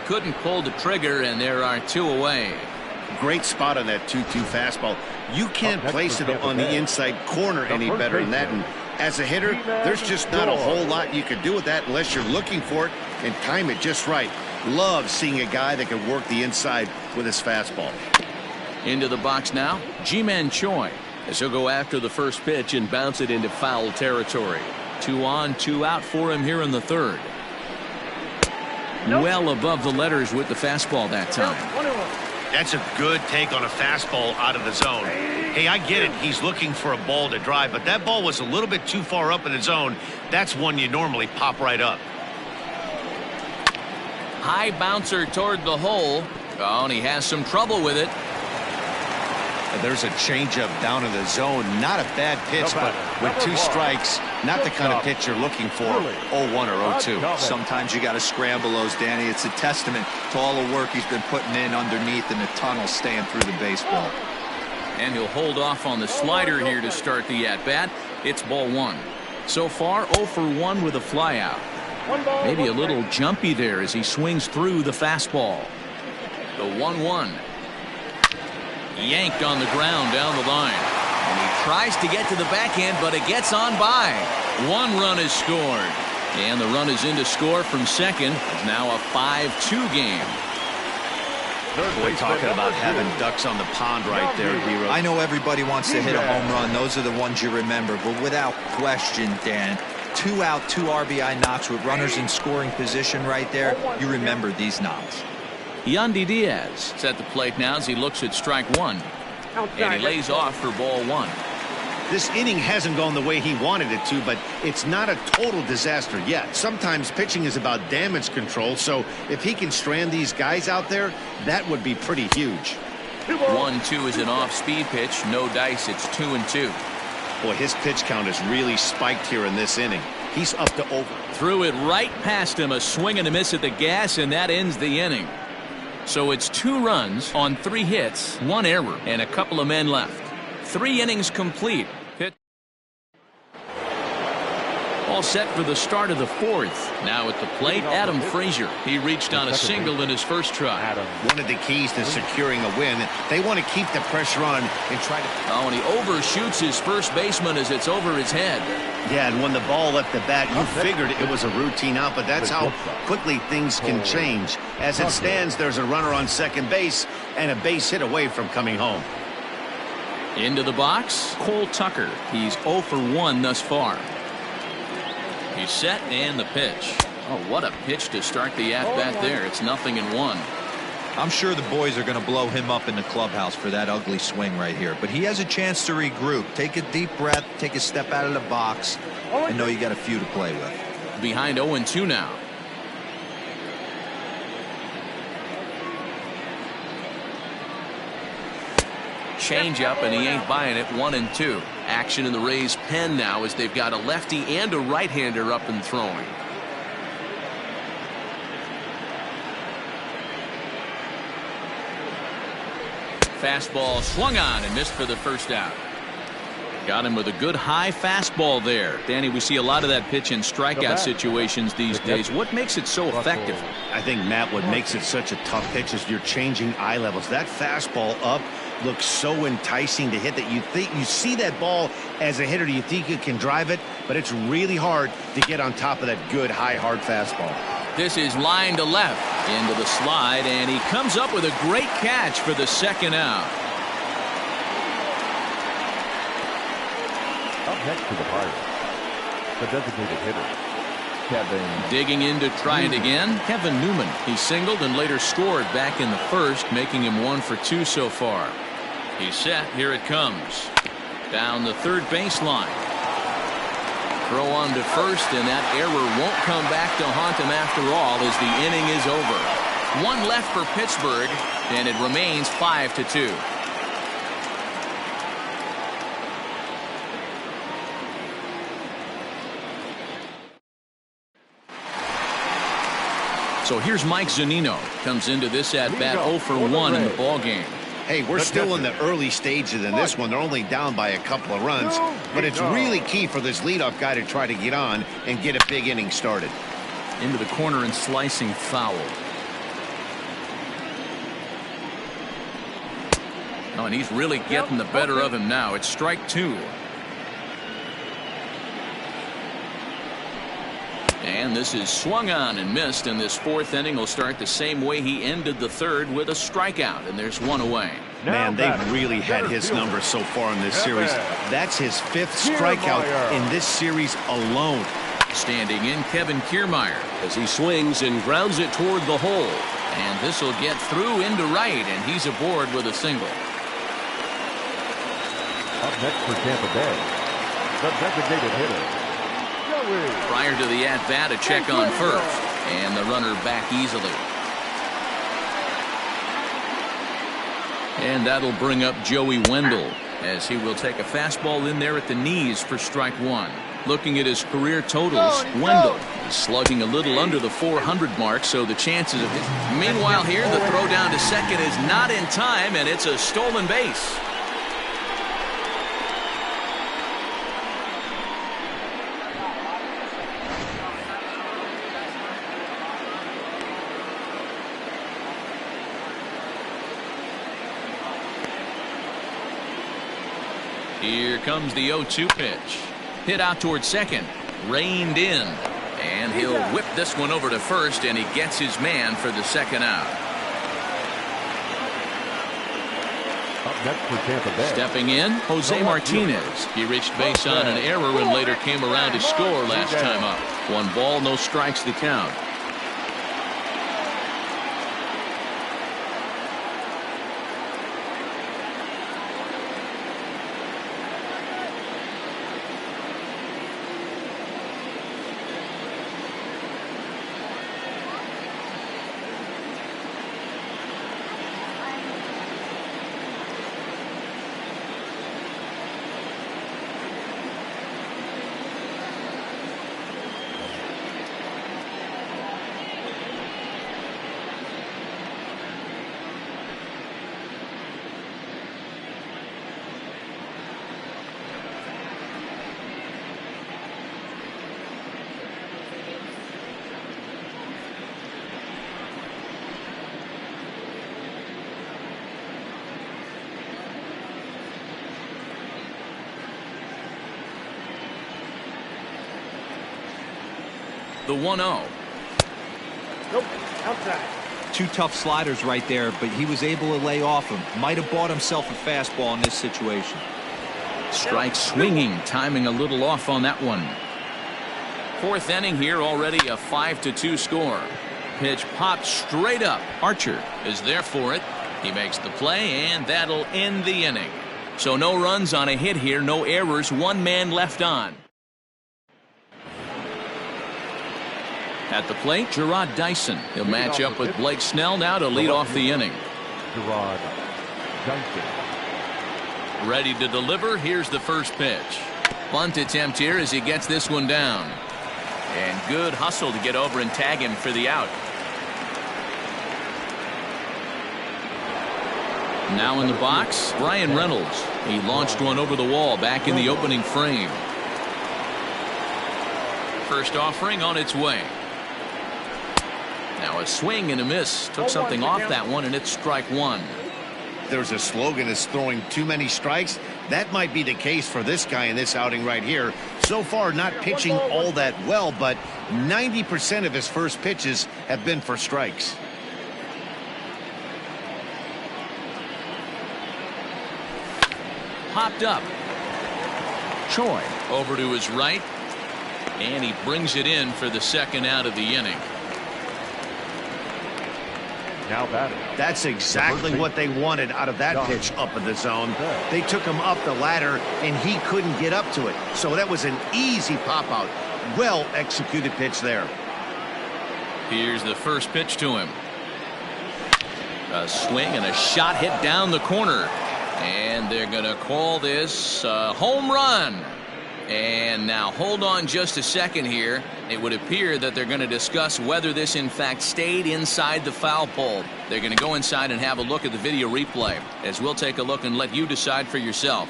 couldn't pull the trigger, and there are 2 away. Great spot on that 2-2 fastball. You can't place it on the inside corner any better than that. And as a hitter, there's just not a whole lot you can do with that unless you're looking for it and time it just right. Love seeing a guy that can work the inside with his fastball. Into the box now, Ji-Man Choi, as he'll go after the first pitch and bounce it into foul territory. 2 on, 2 out for him here in the third. Well above the letters with the fastball that time. That's a good take on a fastball out of the zone. Hey, I get it. He's looking for a ball to drive, but that ball was a little bit too far up in the zone. That's one you normally pop right up. High bouncer toward the hole. Oh, and he has some trouble with it. There's a changeup down in the zone. Not a bad pitch, but with 2 strikes, not the kind of pitch you're looking for. 0-1 or 0-2. Sometimes you got to scramble those, Danny. It's a testament to all the work he's been putting in underneath in the tunnel, staying through the baseball. And he'll hold off on the slider here to start the at-bat. It's ball 1. So far, 0 for 1 with a flyout. Maybe a little jumpy there as he swings through the fastball. The 1-1. Yanked on the ground down the line. And he tries to get to the backhand, but it gets on by. 1 run is scored. And the run is in to score from second. It's now a 5-2 game. Boy, talking about having ducks on the pond right there, Hero. I know everybody wants to hit a home run. Those are the ones you remember. But without question, Dan, 2 out, 2 RBI knocks with runners in scoring position right there. You remember these knocks. Yandy Diaz is at the plate now as he looks at strike 1. And he lays off for ball 1. This inning hasn't gone the way he wanted it to, but it's not a total disaster yet. Sometimes pitching is about damage control, so if he can strand these guys out there, that would be pretty huge. 1-2 is an off-speed pitch. No dice. It's 2-2. Boy, his pitch count is really spiked here in this inning. He's up to over. Threw it right past him. A swing and a miss at the gas, and that ends the inning. So it's 2 runs on 3 hits, 1 error, and a couple of men left. 3 innings complete. All set for the start of the 4th. Now at the plate, Adam Frazier. He reached on a single in his first try. One of the keys to securing a win, they want to keep the pressure on and try to... Oh, and he overshoots his first baseman as it's over his head. Yeah, and when the ball left the bat, you figured it was a routine out, but that's how quickly things can change. As it stands, there's a runner on second base and a base hit away from coming home. Into the box, Cole Tucker. He's 0 for 1 thus far. He's set and the pitch. Oh, what a pitch to start the at-bat there. It's 0-1. I'm sure the boys are going to blow him up in the clubhouse for that ugly swing right here. But he has a chance to regroup. Take a deep breath, take a step out of the box, and know you got a few to play with. Behind 0-2 now. Change up, and he ain't buying it. 1-2. Action in the Rays' pen now as they've got a lefty and a right-hander up and throwing. Fastball swung on and missed for the first out. Got him with a good high fastball there. Danny, we see a lot of that pitch in strikeout situations these days. What makes it so effective? I think, Matt, what makes it such a tough pitch is you're changing eye levels. That fastball up looks so enticing to hit that you think you see that ball as a hitter, you think you can drive it, but it's really hard to get on top of that good high hard fastball. This is line to left into the slide, and he comes up with a great catch for the second out. Up next to the party, the designated hitter, Kevin. Digging in to try it again, Kevin Newman. He singled and later scored back in the first, making him 1 for 2 so far. He's set. Here it comes. Down the third baseline. Throw on to first, and that error won't come back to haunt him after all as the inning is over. 1 left for Pittsburgh, and it remains 5-2. So here's Mike Zunino. Comes into this at-bat 0 for 1 in the ballgame. Hey, we're still in the early stages in this one. They're only down by a couple of runs, but it's really key for this leadoff guy to try to get on and get a big inning started. Into the corner and slicing foul. Oh, and he's really getting the better of him now. It's strike 2. And this is swung on and missed, and this 4th inning will start the same way he ended the 3rd, with a strikeout, and there's 1 away. Man, they've really had his number so far in this series. That's his 5th strikeout in this series alone. Standing in, Kevin Kiermaier, as he swings and grounds it toward the hole. And this will get through into right, and he's aboard with a single. Up next for Tampa Bay, the designated hitter, Joey. Prior to the at-bat, a check on first, and the runner back easily. And that'll bring up Joey Wendell, as he will take a fastball in there at the knees for strike 1. Looking at his career totals, Wendell is slugging a little under the 400 mark, so the chances of his... Meanwhile here, the throw down to second is not in time, and it's a stolen base. Here comes the 0-2 pitch. Hit out towards second. Reined in. And he'll whip this one over to first, and he gets his man for the second out. Up next for Tampa Bay. Stepping in, Jose Martinez. He reached base on an error and later came around to score last time up. 1 ball, no strikes to count. The 1-0. Nope, outside. 2 tough sliders right there, but he was able to lay off him. Might have bought himself a fastball in this situation. Strike swinging, timing a little off on that one. 4th inning here, already a 5-2 score. Pitch popped straight up. Archer is there for it. He makes the play, and that'll end the inning. So no runs on a hit here, no errors, 1 man left on. At the plate, Gerard Dyson. He'll match up with Blake Snell now to lead off the inning. Gerard Dyson. Ready to deliver. Here's the first pitch. Bunt attempt here as he gets this one down. And good hustle to get over and tag him for the out. Now in the box, Brian Reynolds. He launched one over the wall back in the opening frame. First offering on its way. Now a swing and a miss. Took something off that one, and it's strike 1. There's a slogan that's throwing too many strikes. That might be the case for this guy in this outing right here. So far, not pitching all that well, but 90% of his first pitches have been for strikes. Popped up. Choi over to his right, and he brings it in for the second out of the inning. Now batting. That's exactly what they wanted out of that pitch up in the zone. They took him up the ladder, and he couldn't get up to it. So that was an easy pop-out. Well executed pitch there. Here's the first pitch to him. A swing and a shot hit down the corner. And they're going to call this a home run. And now hold on just a second here. It would appear that they're going to discuss whether this in fact stayed inside the foul pole. They're going to go inside and have a look at the video replay, as we'll take a look and let you decide for yourself.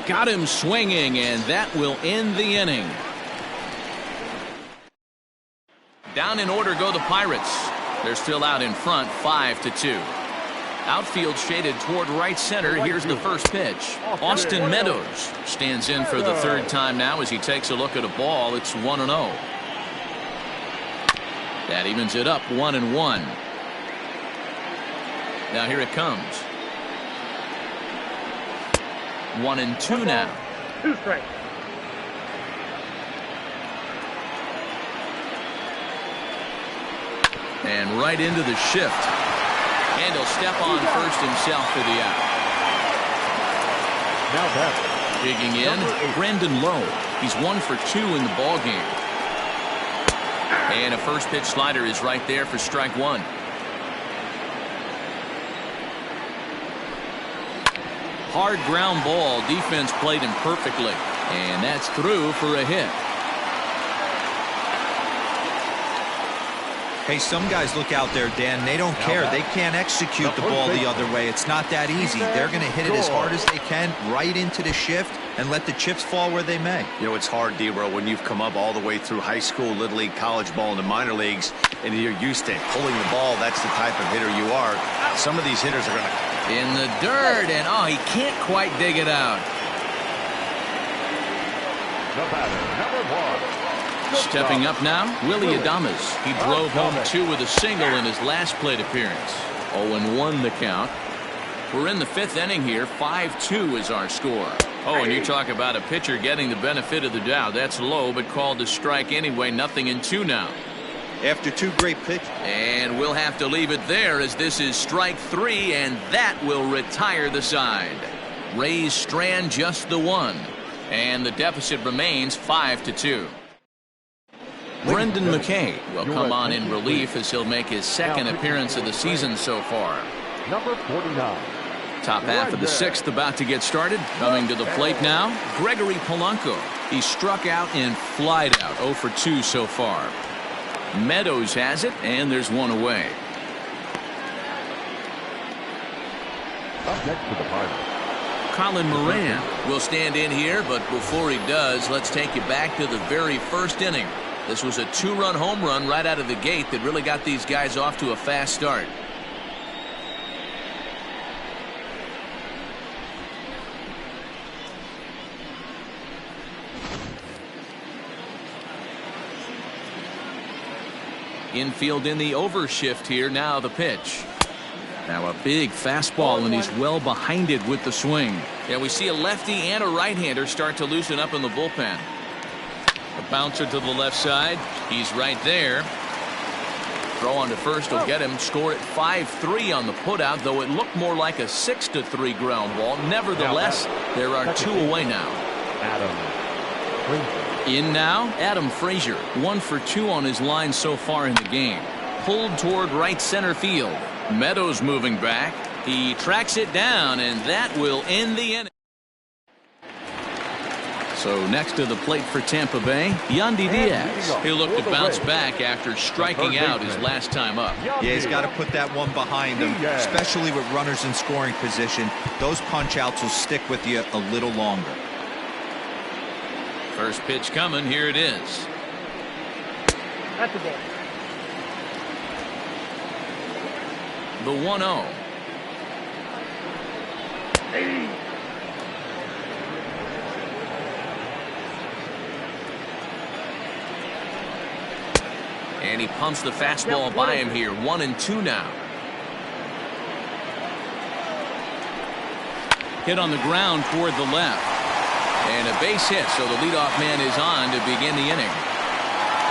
Got him swinging, and that will end the inning. Down in order go the Pirates. They're still out in front, 5-2. Outfield shaded toward right center. Here's the first pitch. Austin Meadows stands in for the third time now as he takes a look at a ball. It's 1-0. That evens it up, 1-1. Now here it comes. 1-2 now. 2 strikes. And right into the shift. And he'll step on first himself for the out. Now that digging in, Brandon Lowe. He's 1 for 2 in the ball game. And a first pitch slider is right there for strike 1. Hard ground ball. Defense played him perfectly. And that's through for a hit. Hey, some guys look out there, Dan. They don't care. They can't execute the ball the other way. It's not that easy. They're going to hit it as hard as they can right into the shift and let the chips fall where they may. You know, it's hard, D-Row, when you've come up all the way through high school, little league, college ball, and the minor leagues, and you're used to pulling the ball. That's the type of hitter you are. Some of these hitters are going to... In the dirt, and oh, he can't quite dig it out. the batter, number 1. Stepping up now, Willie Adames. He drove home 2 with a single in his last plate appearance. 0-1 the count. We're in the 5th inning here. 5-2 is our score. Oh, and you talk about a pitcher getting the benefit of the doubt. That's low, but called to strike anyway. 0-2 now. After 2 great pitches. And we'll have to leave it there as this is strike 3, and that will retire the side. Rays strand just the 1, and the deficit remains 5-2. Brendan McKay will come on in relief as he'll make his 2nd appearance of the season so far. Number 49. Top half of the 6th about to get started. Coming to the plate now, Gregory Polanco. He struck out and flied out, 0 for 2 so far. Meadows has it, and there's 1 away. Up next to the final. Colin Moran will stand in here, but before he does, let's take you back to the very first inning. This was a 2-run home run right out of the gate that really got these guys off to a fast start. Infield in the overshift here. Now the pitch. Now a big fastball, and he's well behind it with the swing. Yeah, we see a lefty and a right-hander start to loosen up in the bullpen. A bouncer to the left side. He's right there. Throw on to first will get him. Score at 5-3 on the putout, though it looked more like a 6-3 ground ball. Nevertheless, there are 2 away now. In now, Adam Frazier. 1 for 2 on his line so far in the game. Pulled toward right center field. Meadows moving back. He tracks it down, and that will end the inning. So next to the plate for Tampa Bay, Yandy Diaz. He'll look to bounce back after striking out his last time up. Yeah, he's got to put that one behind him, especially with runners in scoring position. Those punch-outs will stick with you a little longer. First pitch coming. Here it is. That's the ball. The 1-0. And he pumps the fastball by him here. 1-2 now. Hit on the ground toward the left. And a base hit, so the leadoff man is on to begin the inning.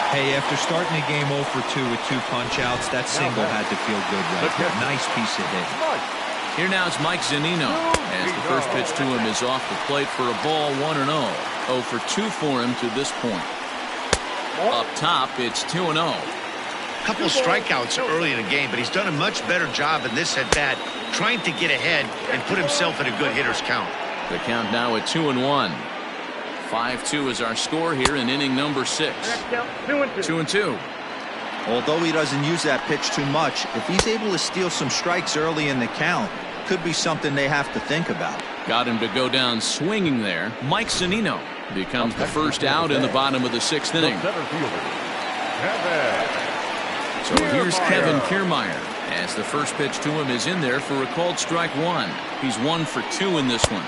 Hey, after starting the game 0 for 2 with 2 punch-outs, that single had to feel good right there. Nice piece of hit. Here now is Mike Zunino, as the first pitch to him is off the plate for a ball. 1-0. 0 for 2 for him to this point. Up top, it's 2-0. Couple of strikeouts early in the game, but he's done a much better job in this at-bat, trying to get ahead and put himself in a good hitter's count. The count now at 2-1. 5-2 is our score here in inning number 6. 2-2. Although he doesn't use that pitch too much, if he's able to steal some strikes early in the count, could be something they have to think about. Got him to go down swinging there. Mike Zunino becomes the first out in the bottom of the 6th inning. So So here's Kevin Kiermaier, as the first pitch to him is in there for a called strike one. He's 1 for 2 in this one.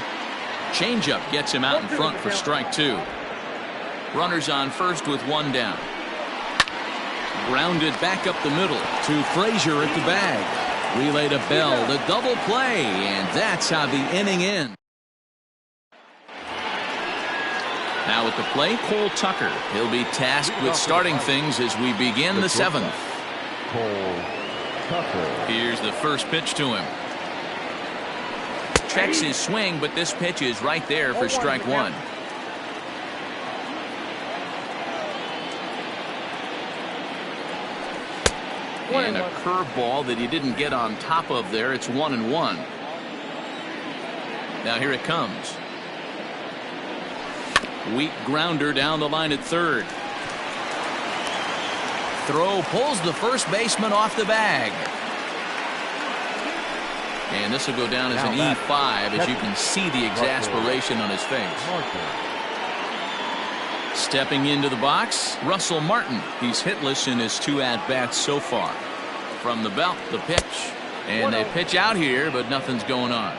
Changeup gets him out in front for strike 2. Runners on first with 1 down. Grounded back up the middle to Frazier at the bag. Relay to Bell, the double play, and that's how the inning ends. Now at the plate, Cole Tucker. He'll be tasked with starting things as we begin the 7th. Cole Tucker. Here's the first pitch to him. Checks his swing, but this pitch is right there for strike 1. And a curveball that he didn't get on top of there. It's 1-1. Now here it comes. Weak grounder down the line at third. Throw pulls the first baseman off the bag. And this will go down as an E5, as you can see the exasperation on his face. Stepping into the box, Russell Martin. He's hitless in his 2 at-bats so far. From the belt, the pitch. And they pitch out here, but nothing's going on.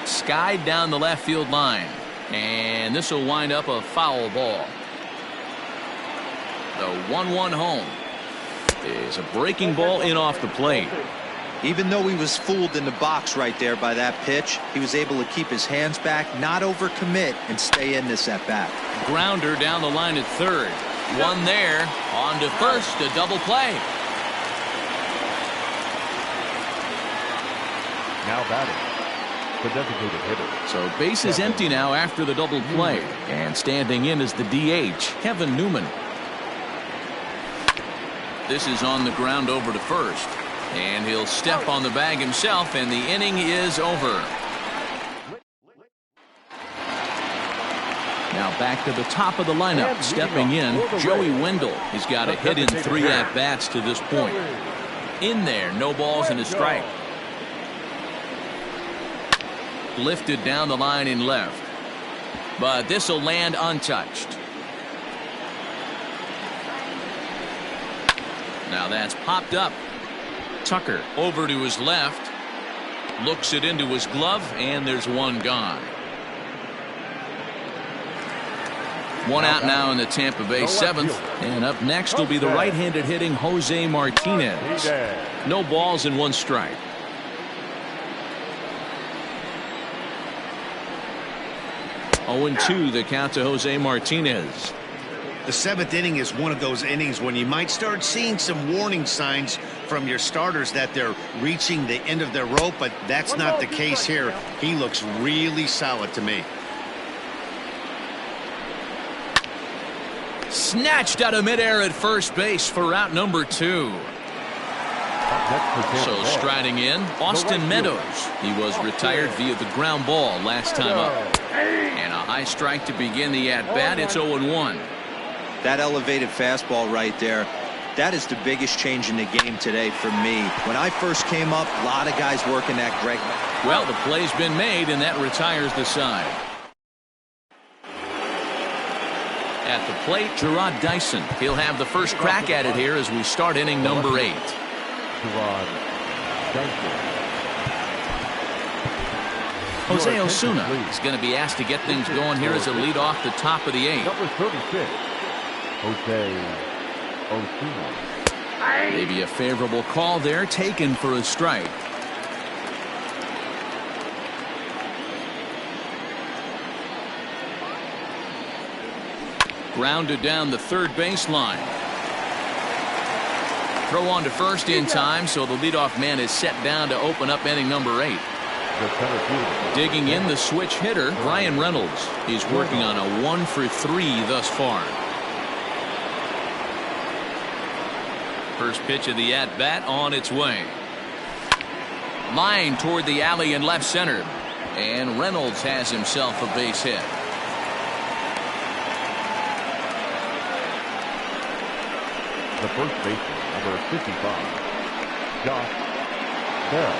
Skied down the left field line. And this will wind up a foul ball. The 1-1 home is a breaking ball in off the plate. Even though he was fooled in the box right there by that pitch, he was able to keep his hands back, not overcommit, and stay in this at bat. Grounder down the line at third. 1 there. On to first. A double play. Now batting, the designated hitter. So base is empty now after the double play. And standing in is the DH, Kevin Newman. This is on the ground over to first. And he'll step on the bag himself, and the inning is over. Now back to the top of the lineup. Stepping in, Joey Wendell. He's got a hit in 3 at-bats to this point. In there, no balls and a strike. Lifted down the line in left. But this will land untouched. Now that's popped up. Tucker over to his left. Looks it into his glove, and there's 1 gone. 1 out now in the Tampa Bay 7th. And up next will be the right-handed hitting Jose Martinez. No balls and 1 strike. Oh, 0-2 the count to Jose Martinez. The 7th inning is one of those innings when you might start seeing some warning signs from your starters that they're reaching the end of their rope, but that's not the case here. He looks really solid to me. Snatched out of midair at first base for out number 2. So striding in, Austin Meadows. He was retired via the ground ball last time up. And a high strike to begin the at-bat. It's 0-1. That elevated fastball right there, that is the biggest change in the game today for me. When I first came up, a lot of guys working that Greg. Well, the play's been made, and that retires the side. At the plate, Gerard Dyson. He'll have the first crack at it here as we start inning number 8. Gerard Dyson. Jose Osuna is going to be asked to get things going here as a lead off the top of the 8th. Number 36, Jose Osuna. Maybe a favorable call there, taken for a strike. Grounded down the third baseline. Throw on to first in time, so the leadoff man is set down to open up inning number 8. Digging in the switch hitter, Brian Reynolds. He's working on a 1 for 3 thus far. First pitch of the at-bat on its way. Line toward the alley in left center. And Reynolds has himself a base hit. The first baseman, number 55, Josh Bell.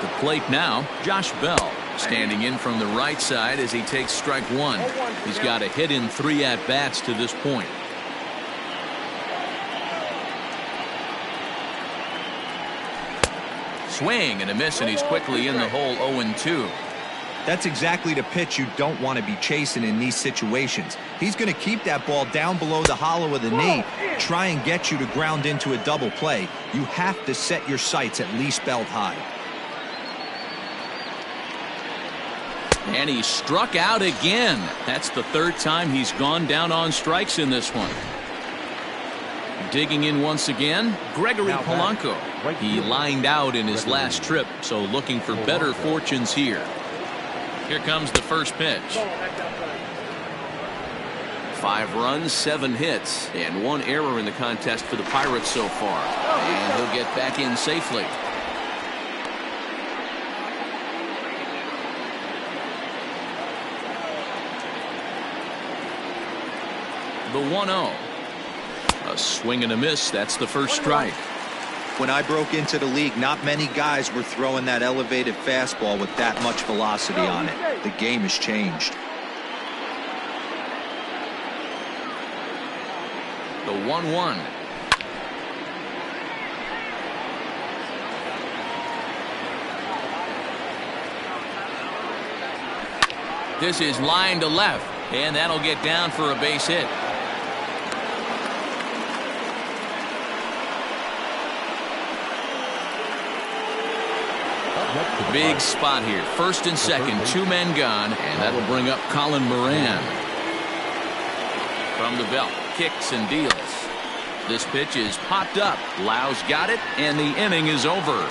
At the plate now, Josh Bell standing in from the right side as he takes strike one. He's got a hit in 3 at-bats to this point. Swing and a miss, and he's quickly in the hole 0-2. That's exactly the pitch you don't want to be chasing in these situations. He's going to keep that ball down below the hollow of the knee, try and get you to ground into a double play. You have to set your sights at least belt high. And he struck out again. That's the 3rd time he's gone down on strikes in this one. Digging in once again, Gregory Polanco. He lined out in his last trip, so looking for better fortunes here. Here comes the first pitch. 5 runs, 7 hits, and 1 error in the contest for the Pirates so far. And he'll get back in safely. The 1-0. A swing and a miss. That's the first strike. When I broke into the league, not many guys were throwing that elevated fastball with that much velocity on it. The game has changed. The 1-1. This is line to left, and that'll get down for a base hit. Big spot here. 1st and 2nd, 2 men gone, and that'll bring up Colin Moran. From the belt, kicks and deals. This pitch is popped up. Lau's got it, and the inning is over.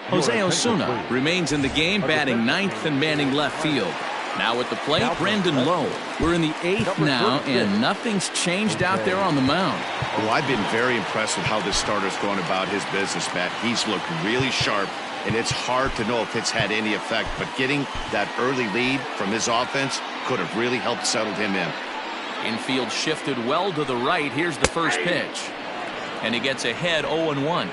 Jose Osuna remains in the game, batting 9th and manning left field. Now at the plate, Brandon Lowe. We're in the 8th now, and nothing's changed out there on the mound. Well, I've been very impressed with how this starter's going about his business, Matt. He's looked really sharp, and it's hard to know if it's had any effect, but getting that early lead from his offense could have really helped settle him in. Infield shifted well to the right. Here's the first pitch, and he gets ahead 0-1.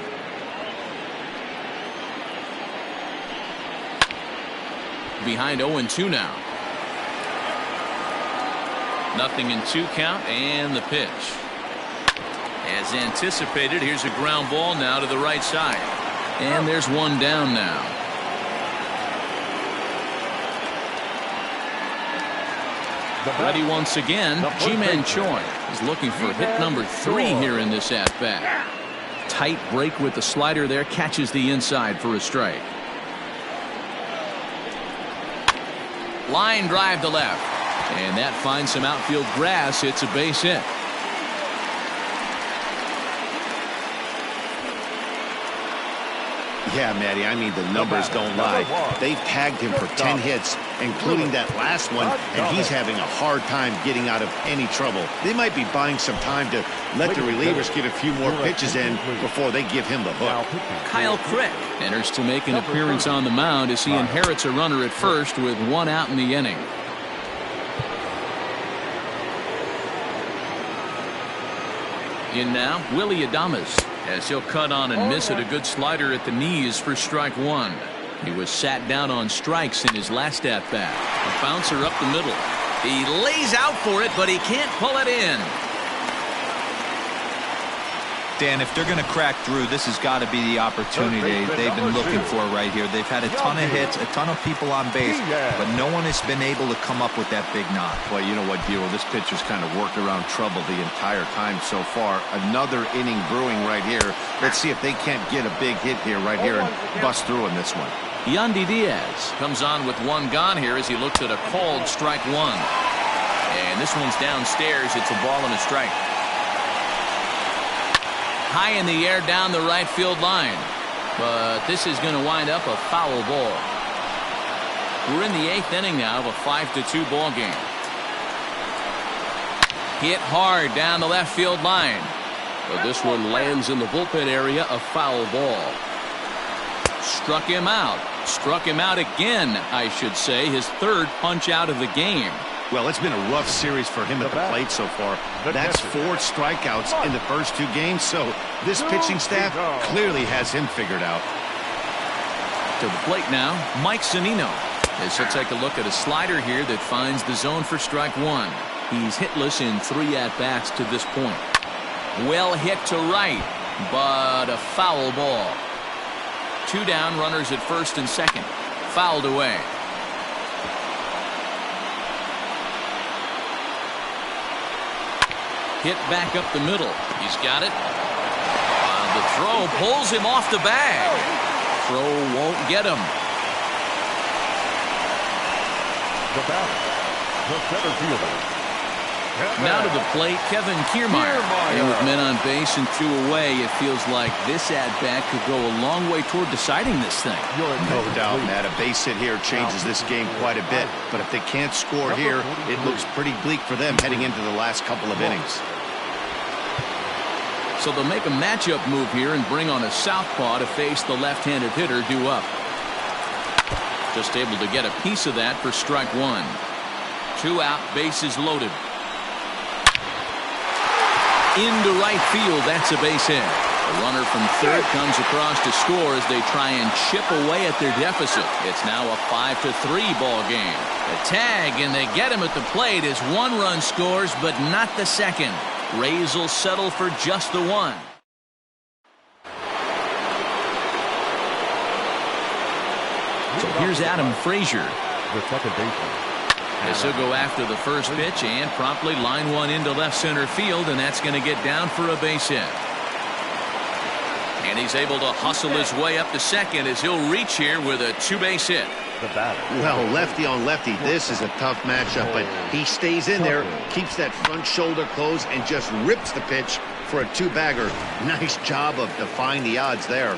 Behind 0-2 now. Nothing in 2 count, and the pitch. As anticipated, here's a ground ball now to the right side. And there's 1 down now. Ready once again, Ji-Man Choi is looking for hit number 3 here in this at-bat. Tight break with the slider there, catches the inside for a strike. Line drive to left, and that finds some outfield grass. It's a base hit. Yeah, Matty, I mean, the numbers don't lie. They've tagged him for 10 hits, including that last one, and he's having a hard time getting out of any trouble. They might be buying some time to let the relievers get a few more pitches in before they give him the hook. Kyle Crick enters to make an appearance on the mound as he inherits a runner at first with 1 out in the inning. In now, Willie Adames, as he'll cut on and miss at a good slider at the knees for strike 1. He was sat down on strikes in his last at-bat. A bouncer up the middle. He lays out for it, but he can't pull it in. Dan, if they're going to crack through, this has got to be the opportunity they've been looking for right here. They've had a ton of hits, a ton of people on base, but no one has been able to come up with that big knock. Well, you know what, Gio? This pitcher's kind of worked around trouble the entire time so far. Another inning brewing right here. Let's see if they can't get a big hit here right here and bust through in this one. Yandy Diaz comes on with 1 gone here as he looks at a called strike 1. And this one's downstairs. It's a ball and a strike. High in the air down the right field line. But this is going to wind up a foul ball. We're in the 8th inning now of a 5-2 ball game. Hit hard down the left field line. But this one lands in the bullpen area, a foul ball. Struck him out. Struck him out again, I should say. His 3rd punch out of the game. Well, it's been a rough series for him at the plate so far. That's 4 strikeouts in the first 2 games, so this pitching staff clearly has him figured out. To the plate now, Mike Zunino. As he'll take a look at a slider here that finds the zone for strike one. He's hitless in 3 at-bats to this point. Well hit to right, but a foul ball. 2 down, runners at first and second. Fouled away. Hit back up the middle. He's got it. The throw pulls him off the bag. Throw won't get him. The batter, the center fielder. Now to the plate, Kevin Kiermaier. And with men on base and 2 away, it feels like this at-bat could go a long way toward deciding this thing. No doubt, Matt. A base hit here changes this game quite a bit. But if they can't score here, it looks pretty bleak for them heading into the last couple of innings. So they'll make a matchup move here and bring on a southpaw to face the left-handed hitter due up. Just able to get a piece of that for strike one. 2 out, bases loaded. Into right field, that's a base hit. The runner from third comes across to score as they try and chip away at their deficit. It's now a 5-3 ball game. The tag, and they get him at the plate as 1 run scores, but not the second. Rays will settle for just the 1. So here's Adam Frazier. The second baseman. As he'll go after the first pitch and promptly line one into left center field, and that's going to get down for a base hit. And he's able to hustle his way up to second as he'll reach here with a 2-base hit. The batter. Well, lefty on lefty, this is a tough matchup, but he stays in there, keeps that front shoulder closed, and just rips the pitch for a 2-bagger. Nice job of defying the odds there.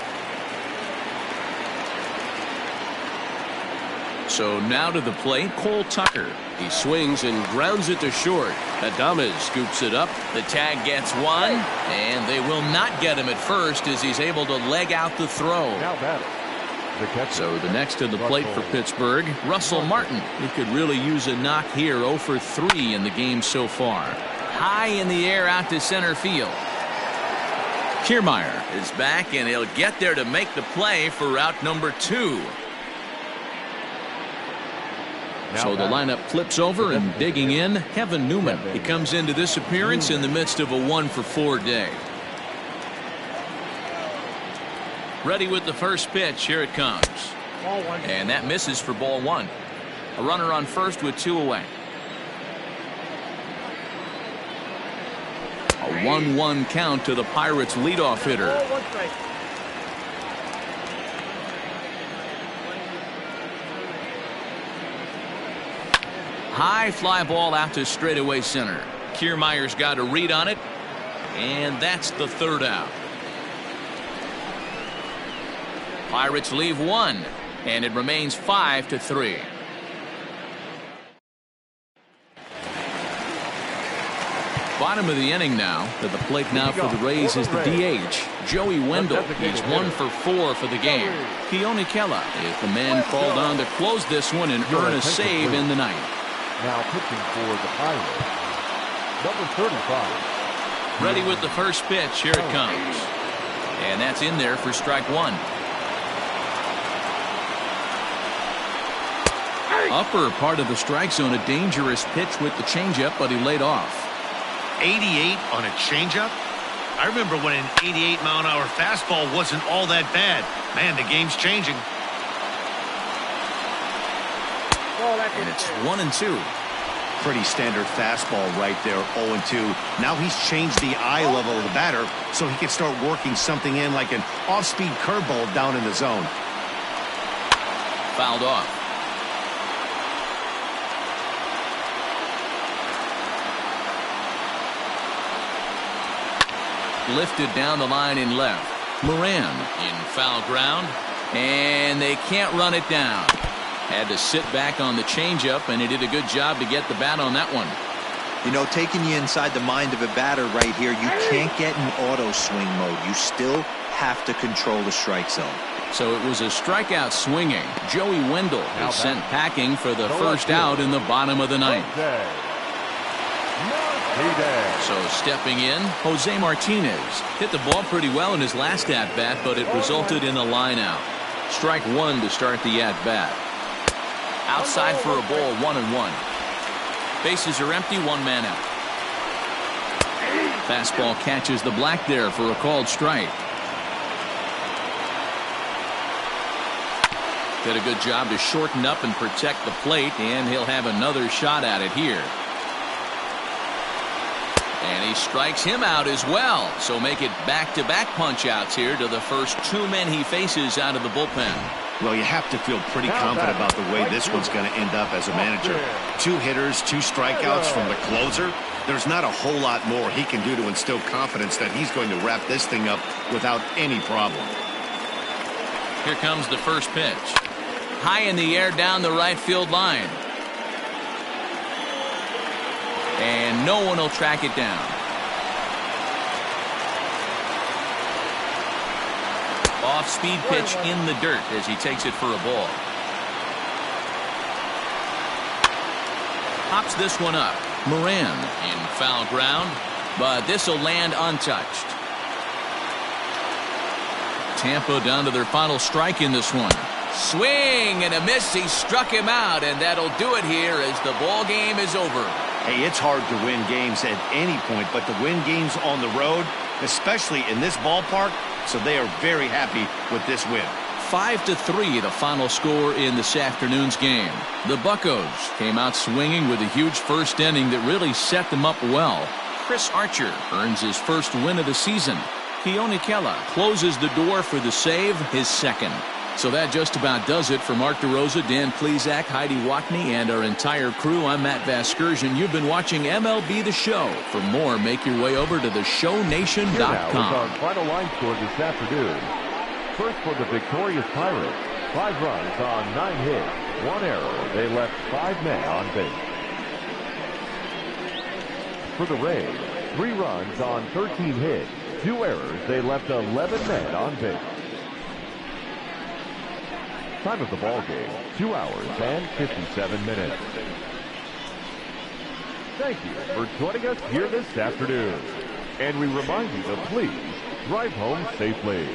So now to the plate, Cole Tucker. He swings and grounds it to short. Adames scoops it up. The tag gets 1, and they will not get him at first as he's able to leg out the throw. Now batter. So the next to the plate for Pittsburgh, Russell Martin. He could really use a knock here. 0 for 3 in the game so far. High in the air out to center field. Kiermaier is back, and he'll get there to make the play for route number 2. So the lineup flips over, and digging in, Kevin Newman. He comes into this appearance in the midst of a 1 for 4 day. Ready with the first pitch. Here it comes. Ball 1. And that misses for ball 1. A runner on first with 2 away. A 1-1 count to the Pirates leadoff hitter. Ball 1 strike. High fly ball out to straightaway center. Kiermaier's got a read on it, and that's the 3rd out. Pirates leave 1, and it remains 5-3. Bottom of the inning now. To the plate now for the Rays is the DH, Joey Wendell. He's 1 for 4 for the game. Keone Kela is the man called on to close this one and earn a save in the ninth. Now pitching for the Pirates, number 35. Ready with the first pitch. Here it comes. And that's in there for strike 1. Upper part of the strike zone, a dangerous pitch with the changeup, but he laid off. 88 on a changeup? I remember when an 88-mile-an-hour fastball wasn't all that bad. Man, the game's changing. And it's 1-2. Pretty standard fastball right there, 0-2. Now he's changed the eye level of the batter so he can start working something in like an off-speed curveball down in the zone. Fouled off. Lifted down the line in left. Moran in foul ground, and they can't run it down. Had to sit back on the changeup, and he did a good job to get the bat on that one. You know, taking you inside the mind of a batter right here, you can't get in auto swing mode. You still have to control the strike zone. So it was a strikeout swinging. Joey Wendell is sent packing for the first out in the bottom of the ninth. So stepping in, Jose Martinez hit the ball pretty well in his last at-bat, but it resulted in a line out. Strike one to start the at-bat. Outside for a ball, 1-1. Bases are empty, one man out. Fastball catches the black there for a called strike. Did a good job to shorten up and protect the plate, and he'll have another shot at it here. And he strikes him out as well. So make it back-to-back punch-outs here to the first two men he faces out of the bullpen. Well, you have to feel pretty confident about the way this one's going to end up as a manager. 2 hitters, 2 strikeouts from the closer. There's not a whole lot more he can do to instill confidence that he's going to wrap this thing up without any problem. Here comes the first pitch. High in the air down the right field line. And no one will track it down. Off-speed pitch in the dirt as he takes it for a ball. Pops this one up. Moran in foul ground, but this will land untouched. Tampa down to their final strike in this one. Swing and a miss. He struck him out, and that'll do it here as the ball game is over. Hey, it's hard to win games at any point, but to win games on the road, especially in this ballpark, so they are very happy with this win. 5-3 the final score in this afternoon's game. The Buccos came out swinging with a huge first inning that really set them up well. Chris Archer earns his first win of the season. Keone Kela closes the door for the save, his second. So that just about does it for Mark DeRosa, Dan Plesac, Heidi Watney, and our entire crew. I'm Matt Vasgersian. You've been watching MLB The Show. For more, make your way over to theshownation.com. Here now is our final line score this afternoon. First for the victorious Pirates, 5 runs on 9 hits, 1 error. They left 5 men on base. For the Rays, 3 runs on 13 hits, 2 errors. They left 11 men on base. Time of the ball game, 2 hours and 57 minutes. Thank you for joining us here this afternoon. And we remind you to please drive home safely.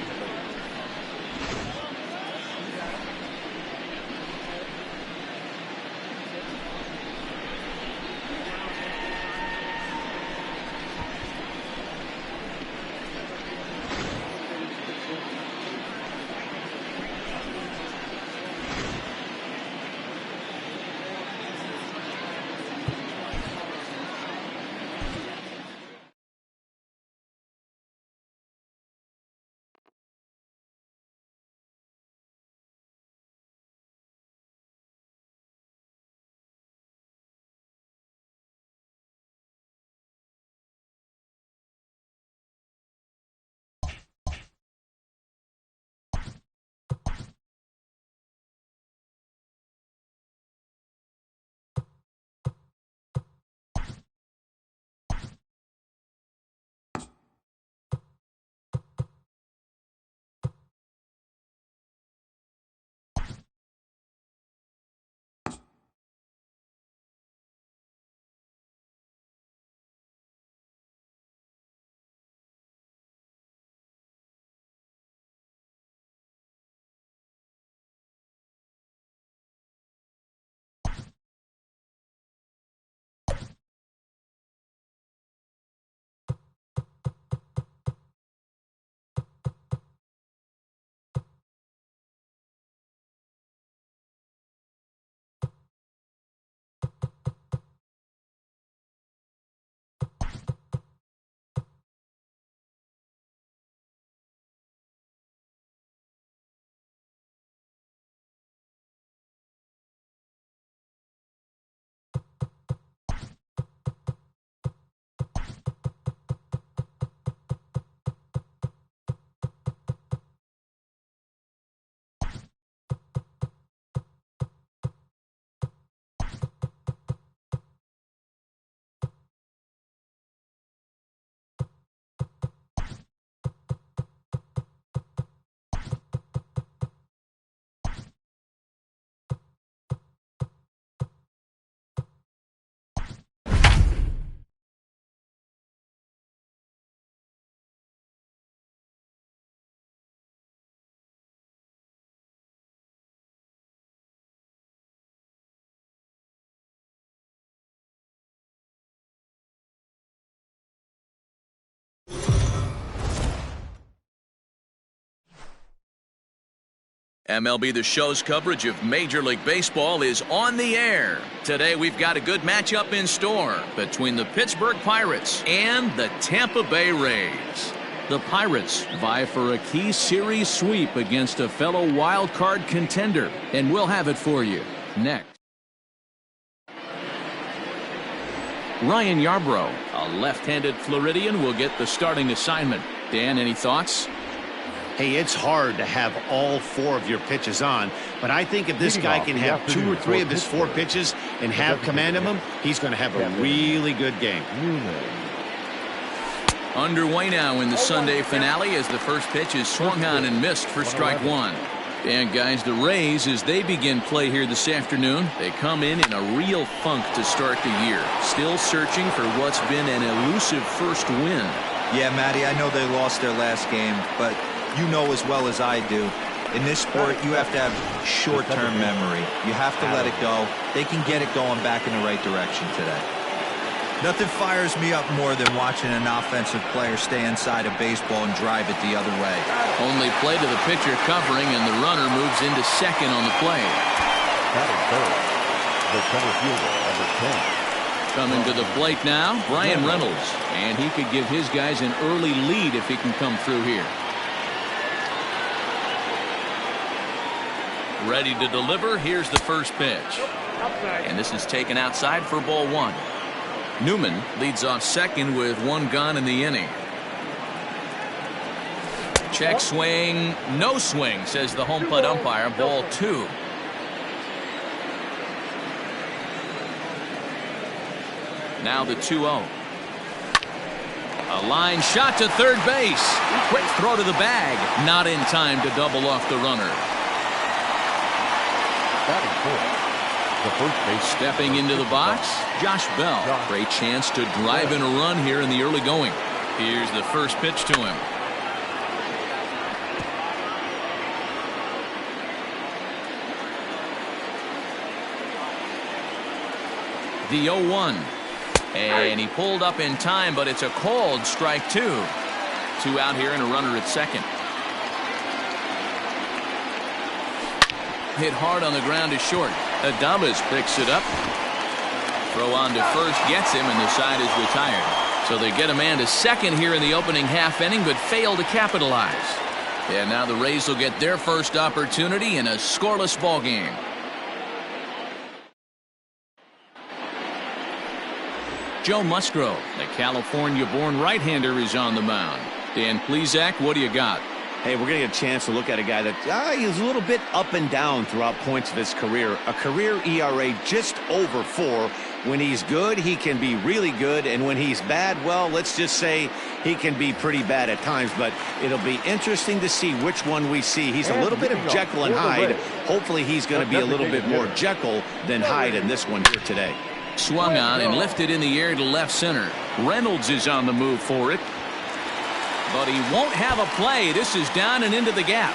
MLB The Show's coverage of Major League Baseball is on the air. Today we've got a good matchup in store between the Pittsburgh Pirates and the Tampa Bay Rays. The Pirates vie for a key series sweep against a fellow wild card contender, and we'll have it for you next. Ryan Yarbrough, a left-handed Floridian, will get the starting assignment. Dan, any thoughts? Hey, it's hard to have all 4 of your pitches on, but I think if this guy can have 2 or 3 of his 4 pitches and have command of them, he's going to have a really good game. Underway now in the Sunday finale as the first pitch is swung on and missed for strike 1. And guys, the Rays, as they begin play here this afternoon, they come in a real funk to start the year. Still searching for what's been an elusive first win. Yeah, Matty, I know they lost their last game, but you know as well as I do, in this sport, you have to have short-term memory. You have to let it go. They can get it going back in the right direction today. Nothing fires me up more than watching an offensive player stay inside a baseball and drive it the other way. Only play to the pitcher covering, and the runner moves into second on the play. The center fielder, number 10. Coming to the plate now, Brian Reynolds. And he could give his guys an early lead if he can come through here. Ready to deliver. Here's the first pitch. And this is taken outside for ball 1. Newman leads off second with 1 gone in the inning. Check swing, no swing, says the home plate umpire. Ball 2. Now the 2-0. A line shot to third base. Quick throw to the bag. Not in time to double off the runner. Stepping into the box, Josh Bell. Great chance to drive in a run here in the early going. Here's the first pitch to him. The 0-1. And he pulled up in time, but it's a called strike 2. 2 out here and a runner at second. Hit hard on the ground to short. Adames picks it up. Throw on to first gets him, and the side is retired. So they get a man to second here in the opening half inning, but fail to capitalize. And now the Rays will get their first opportunity in a scoreless ball game. Joe Musgrove, the California-born right-hander, is on the mound. Dan Plesac, what do you got? Hey, we're going to get a chance to look at a guy that he's a little bit up and down throughout points of his career. A career ERA just over 4. When he's good, he can be really good. And when he's bad, well, let's just say he can be pretty bad at times. But it'll be interesting to see which one we see. He's a little bit of Jekyll and Hyde. Hopefully he's going to be a little bit more Jekyll than Hyde in this one here today. Swung on and lifted in the air to left center. Reynolds is on the move for it. But he won't have a play. This is down and into the gap.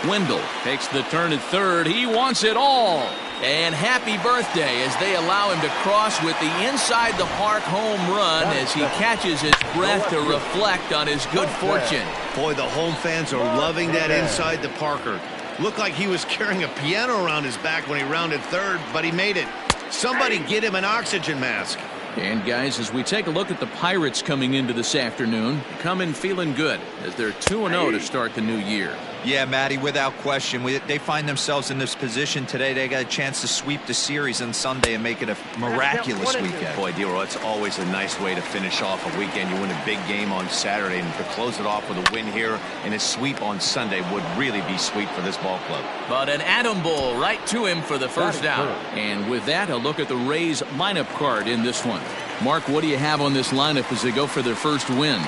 Wendell takes the turn at third. He wants it all. And happy birthday as they allow him to cross with the inside the park home run as he catches his breath to reflect on his good fortune. Boy, the home fans are loving that inside the Parker. Looked like he was carrying a piano around his back when he rounded third, but he made it. Somebody get him an oxygen mask. And guys, as we take a look at the Pirates coming into this afternoon, come in feeling good as they're 2-0 to start the new year. Yeah, Matty, without question. They find themselves in this position today. They got a chance to sweep the series on Sunday and make it a miraculous weekend. Boy, Dero, it's always a nice way to finish off a weekend. You win a big game on Saturday, and to close it off with a win here and a sweep on Sunday would really be sweet for this ball club. But an Atom Bowl right to him for the first out. And with that, a look at the Rays lineup card in this one. Mark, what do you have on this lineup as they go for their first win?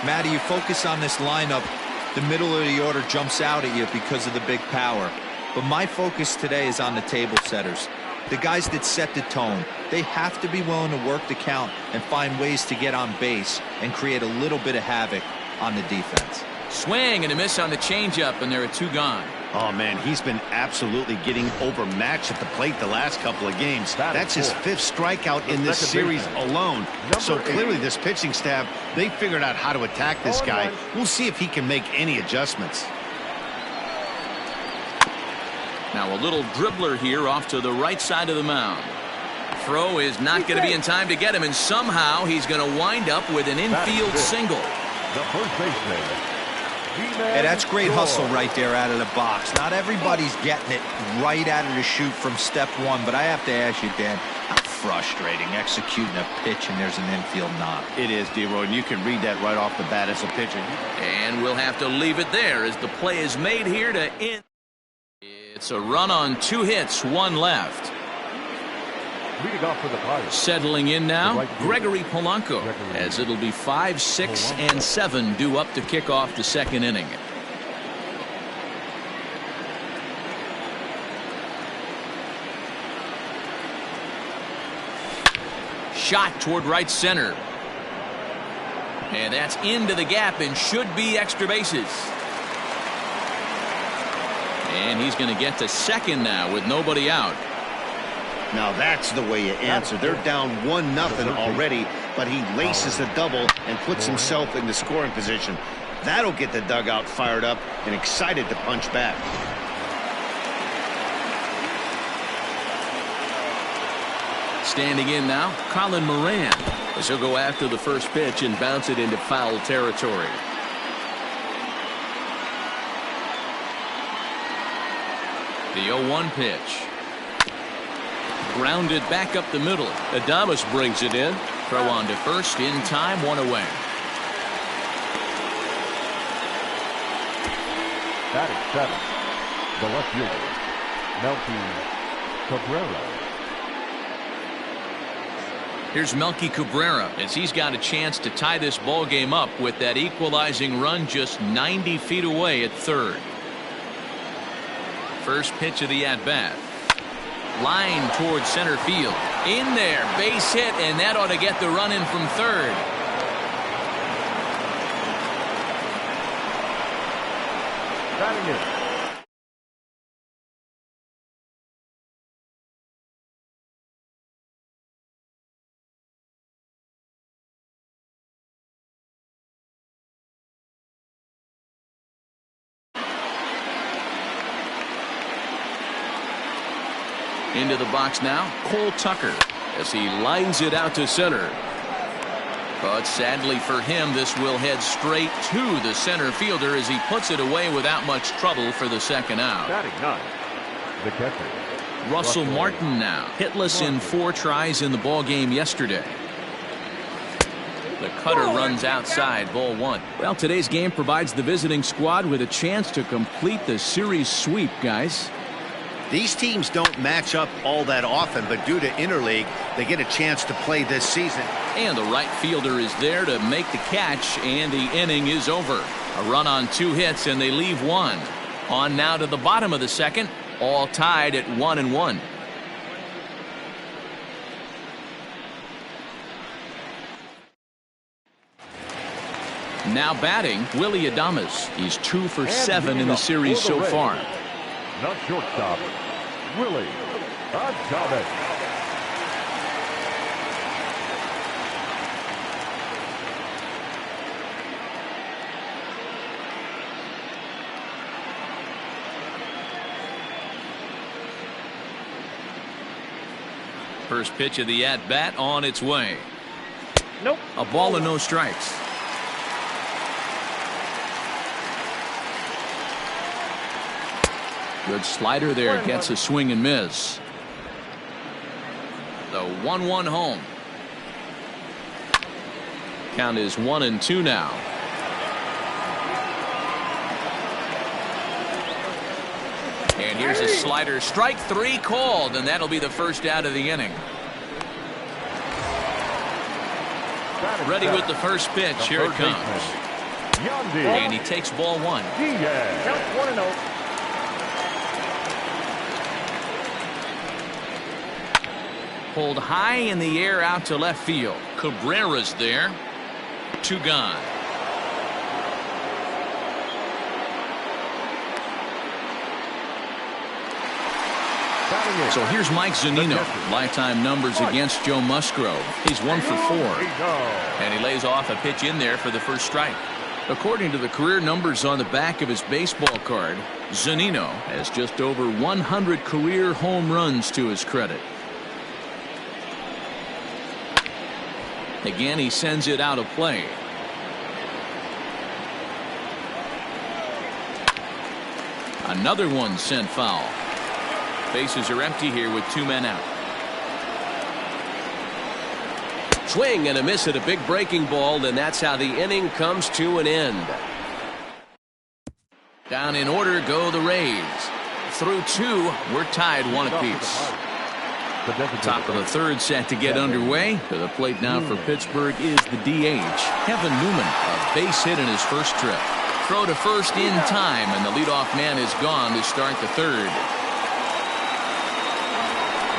Matty, you focus on this lineup. The middle of the order jumps out at you because of the big power. But my focus today is on the table setters. The guys that set the tone. They have to be willing to work the count and find ways to get on base and create a little bit of havoc on the defense. Swing and a miss on the changeup, and there are 2 gone. Oh, man, he's been absolutely getting overmatched at the plate the last couple of games. That's his 5th strikeout in this series alone. So clearly this pitching staff, they figured out how to attack this guy. We'll see if he can make any adjustments. Now a little dribbler here off to the right side of the mound. Throw is not going to be in time to get him, and somehow he's going to wind up with an infield single. The first baseman. Hey, that's great hustle right there out of the box. Not everybody's getting it right out of the chute from step one, but I have to ask you, Dan, how frustrating executing a pitch and there's an infield knock. It is, D-Roy, and you can read that right off the bat as a pitcher. And we'll have to leave it there as the play is made here to end. It's a run on 2 hits, 1 left. Leading off for the Pirates. Settling in now, Gregory Polanco, as it'll be 5, 6, and 7 due up to kick off the second inning. Shot toward right center. And that's into the gap and should be extra bases. And he's going to get to second now with nobody out. Now that's the way you answer. They're down 1-0 already, but he laces the double and puts himself in the scoring position. That'll get the dugout fired up and excited to punch back. Standing in now, Colin Moran, as he'll go after the first pitch and bounce it into foul territory. The 0-1 pitch. Grounded back up the middle. Adames brings it in. Throw on to first in time, 1 away. Batting 7. The left fielder, Melky Cabrera. Here's Melky Cabrera as he's got a chance to tie this ball game up with that equalizing run just 90 feet away at third. First pitch of the at-bat. Line towards center field. In there, base hit, and that ought to get the run in from third. Batting in. Into the box now, Cole Tucker, as he lines it out to center. But sadly for him, this will head straight to the center fielder as he puts it away without much trouble for the second out. Batting 9. The catcher, Russell Martin now, hitless in 4 tries in the ball game yesterday. The cutter runs outside, ball 1. Well, today's game provides the visiting squad with a chance to complete the series sweep, guys. These teams don't match up all that often, but due to interleague, they get a chance to play this season. And the right fielder is there to make the catch, and the inning is over. A run on 2 hits, and they leave 1. On now to the bottom of the second, all tied at 1-1. Now batting, Willie Adames. He's 2 for 7 in the series so far. Not shortstop, Willie Adames. First pitch of the at-bat on its way. Nope. A ball and no strikes. Good slider there, gets a swing and miss. The 1-1 home. Count is 1-2 now. And here's a slider, strike 3 called, and that'll be the first out of the inning. Ready with the first pitch, here it comes. And he takes ball 1. Count 1-0. Pulled high in the air out to left field. Cabrera's there. 2 gone. So here's Mike Zunino. Lifetime numbers against Joe Musgrove. He's 1 for 4. And he lays off a pitch in there for the first strike. According to the career numbers on the back of his baseball card, Zunino has just over 100 career home runs to his credit. Again, he sends it out of play. Another one sent foul. Bases are empty here with 2 men out. Swing and a miss at a big breaking ball, and that's how the inning comes to an end. Down in order go the Rays. Through 2, we're tied 1 apiece. Top of the third set to get underway. To the plate now for Pittsburgh is the DH, Kevin Newman, a base hit in his first trip. Throw to first in time, and the leadoff man is gone to start the third.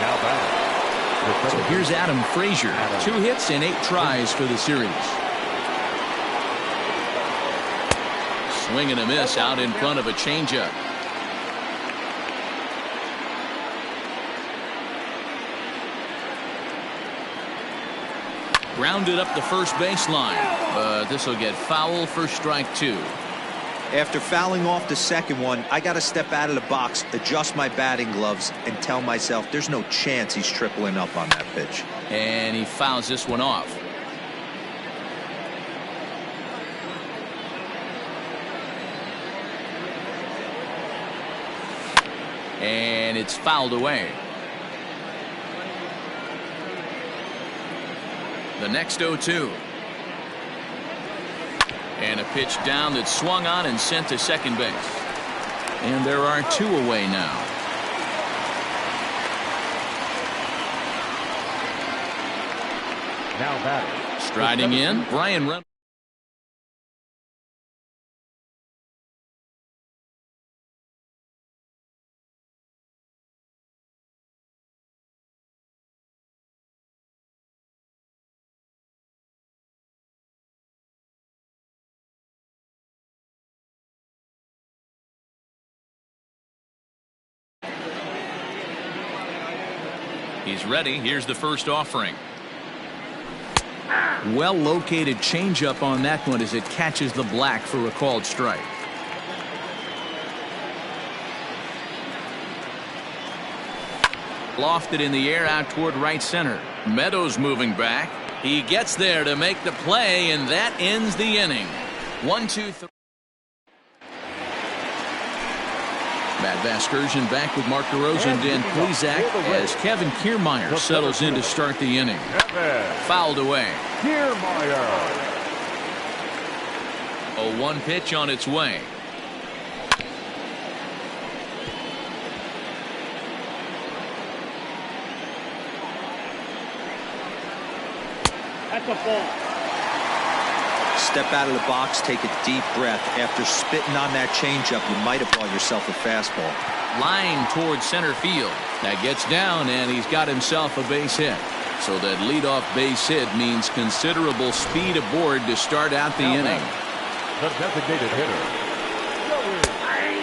Now batting. So here's Adam Frazier. 2 hits and 8 tries for the series. Swing and a miss out in front of a changeup. Grounded up the first baseline, but this will get foul for strike 2. After fouling off the second one, I got to step out of the box, adjust my batting gloves, and tell myself there's no chance he's tripling up on that pitch. And he fouls this one off. And it's fouled away. The next 0-2. And a pitch down that swung on and sent to second base. And there are 2 away now. Now batting. Striding in, Brian Reynolds. He's ready. Here's the first offering. Well located changeup on that one as it catches the black for a called strike. Lofted in the air out toward right center. Meadows moving back. He gets there to make the play, and that ends the inning. 1-2-3. Matt Vasgersian back with Mark DeRosa and Dan Plesac as Kevin Kiermaier settles in to start the inning. Fouled away. Kiermaier. A 1 pitch on its way. That's a ball. Step out of the box, take a deep breath. After spitting on that changeup, you might have bought yourself a fastball. Line towards center field. That gets down, and he's got himself a base hit. So that leadoff base hit means considerable speed aboard to start out the inning. The designated hitter.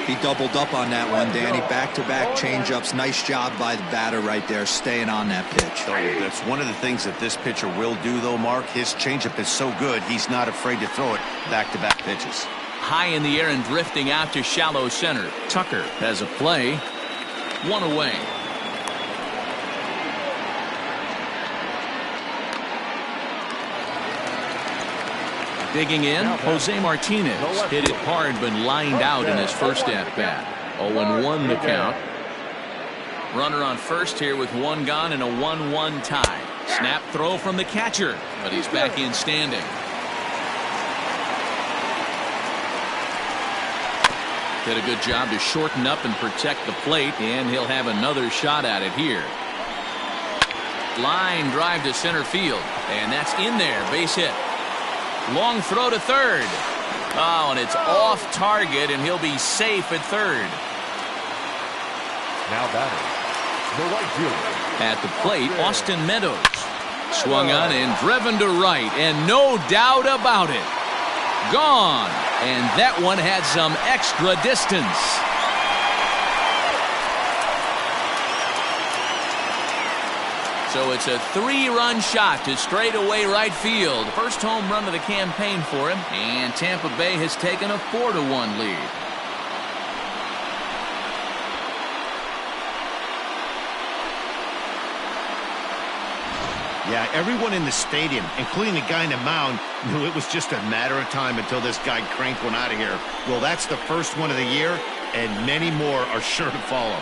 He doubled up on that one, Danny. Back-to-back changeups. Nice job by the batter right there, staying on that pitch. That's one of the things that this pitcher will do, though, Mark. His changeup is so good, he's not afraid to throw it back-to-back pitches. High in the air and drifting out to shallow center. Tucker has a play. 1 away. Digging in, Jose Martinez hit it hard but lined out in his first at-bat. 0-1 the count. Runner on first here with 1 gone and a 1-1 tie. Snap throw from the catcher, but he's back in standing. Did a good job to shorten up and protect the plate, and he'll have another shot at it here. Line drive to center field, and that's in there, base hit. Long throw to third. Oh, and it's off target, and he'll be safe at third. Now batting. The right fielder. At the plate, Austin Meadows. Swung on and driven to right, and no doubt about it. Gone. And that one had some extra distance. So it's a 3-run shot to straightaway right field. First home run of the campaign for him, and Tampa Bay has taken a 4-1 lead. Yeah, everyone in the stadium, including the guy in the mound, knew it was just a matter of time until this guy cranked one out of here. Well, that's the first one of the year, and many more are sure to follow.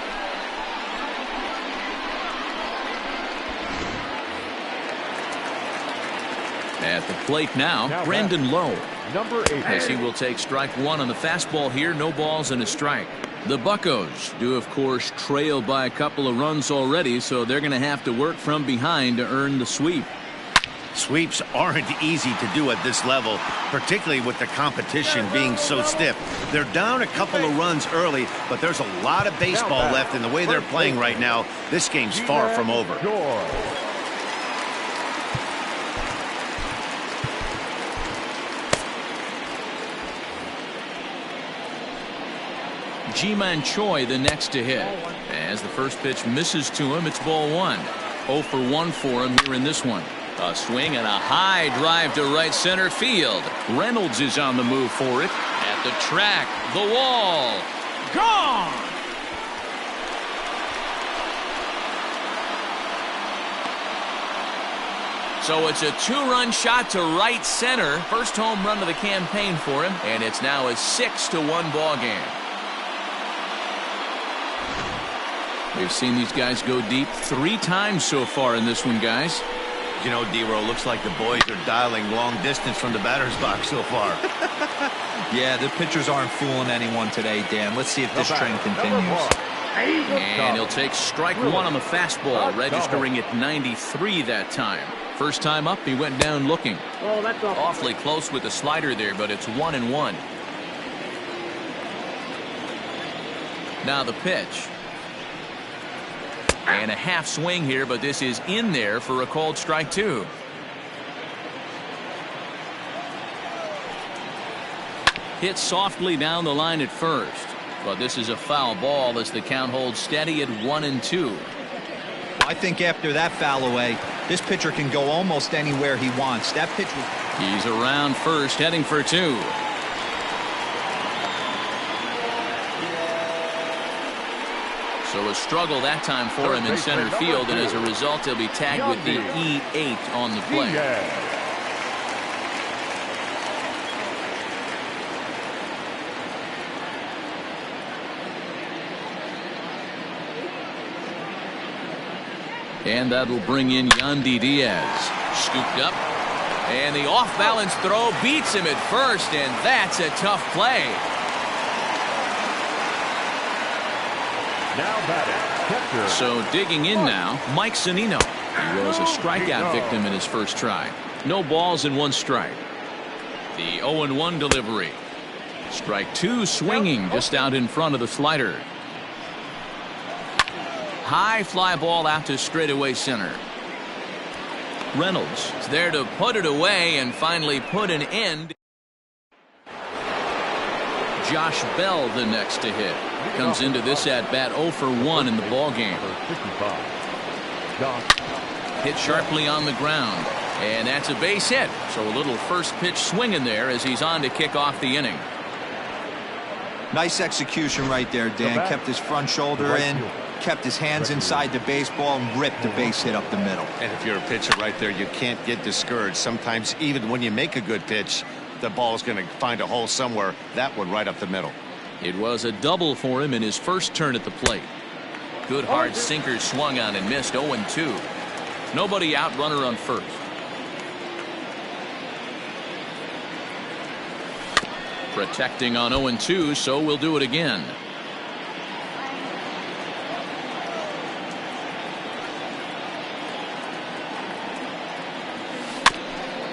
At the plate now Brandon Lowe. Number 8. As he will take strike one on the fastball here. No balls and a strike. The Buccos do, of course, trail by a couple of runs already, so they're going to have to work from behind to earn the sweep. Sweeps aren't easy to do at this level, particularly with the competition being so stiff. They're down a couple of runs early, but there's a lot of baseball left in the way they're playing right now. This game's far from over. Ji-Man Choi the next to hit. As the first pitch misses to him, it's ball 1. 0 for 1 for him here in this one. A swing and a high drive to right center field. Reynolds is on the move for it. At the track, the wall. Gone! So it's a 2-run shot to right center. First home run of the campaign for him, and it's now a 6-1 ball game. We've seen these guys go deep 3 times so far in this one, guys. You know, D-Row, looks like the boys are dialing long distance from the batter's box so far. Yeah, the pitchers aren't fooling anyone today, Dan. Let's see if this trend continues. And he'll take strike 1 on the fastball, registering at 93 that time. First time up, he went down looking. Awfully close with the slider there, but it's 1-1. Now the pitch. And a half swing here, but this is in there for a called strike 2. Hit softly down the line at first, but this is a foul ball as the count holds steady at 1-2. I think after that foul away, this pitcher can go almost anywhere he wants. That pitch was... He's around first, heading for 2. So a struggle that time for him in center field, and as a result, he'll be tagged with the E8 on the play. And that'll bring in Yandy Diaz. Scooped up. And the off-balance throw beats him at first, and that's a tough play. Now batting, so digging in now, Mike Zunino. He was a strikeout victim in his first try. No balls and 1 strike. The 0-1 delivery. Strike 2 swinging just out in front of the slider. High fly ball out to straightaway center. Reynolds is there to put it away and finally put an end. Josh Bell the next to hit. Comes into this at bat 0 for 1 in the ball game. Hit sharply on the ground, and that's a base hit. So a little first pitch swing in there as he's on to kick off the inning. Nice execution right there, Dan. Kept his front shoulder in, kept his hands inside the baseball, and ripped the base hit up the middle. And if you're a pitcher right there, you can't get discouraged. Sometimes even when you make a good pitch, the ball's going to find a hole somewhere. That one right up the middle. It was a double for him in his first turn at the plate. Good hard sinker swung on and missed. 0-2. Nobody out, runner on first. Protecting on 0-2, so we'll do it again.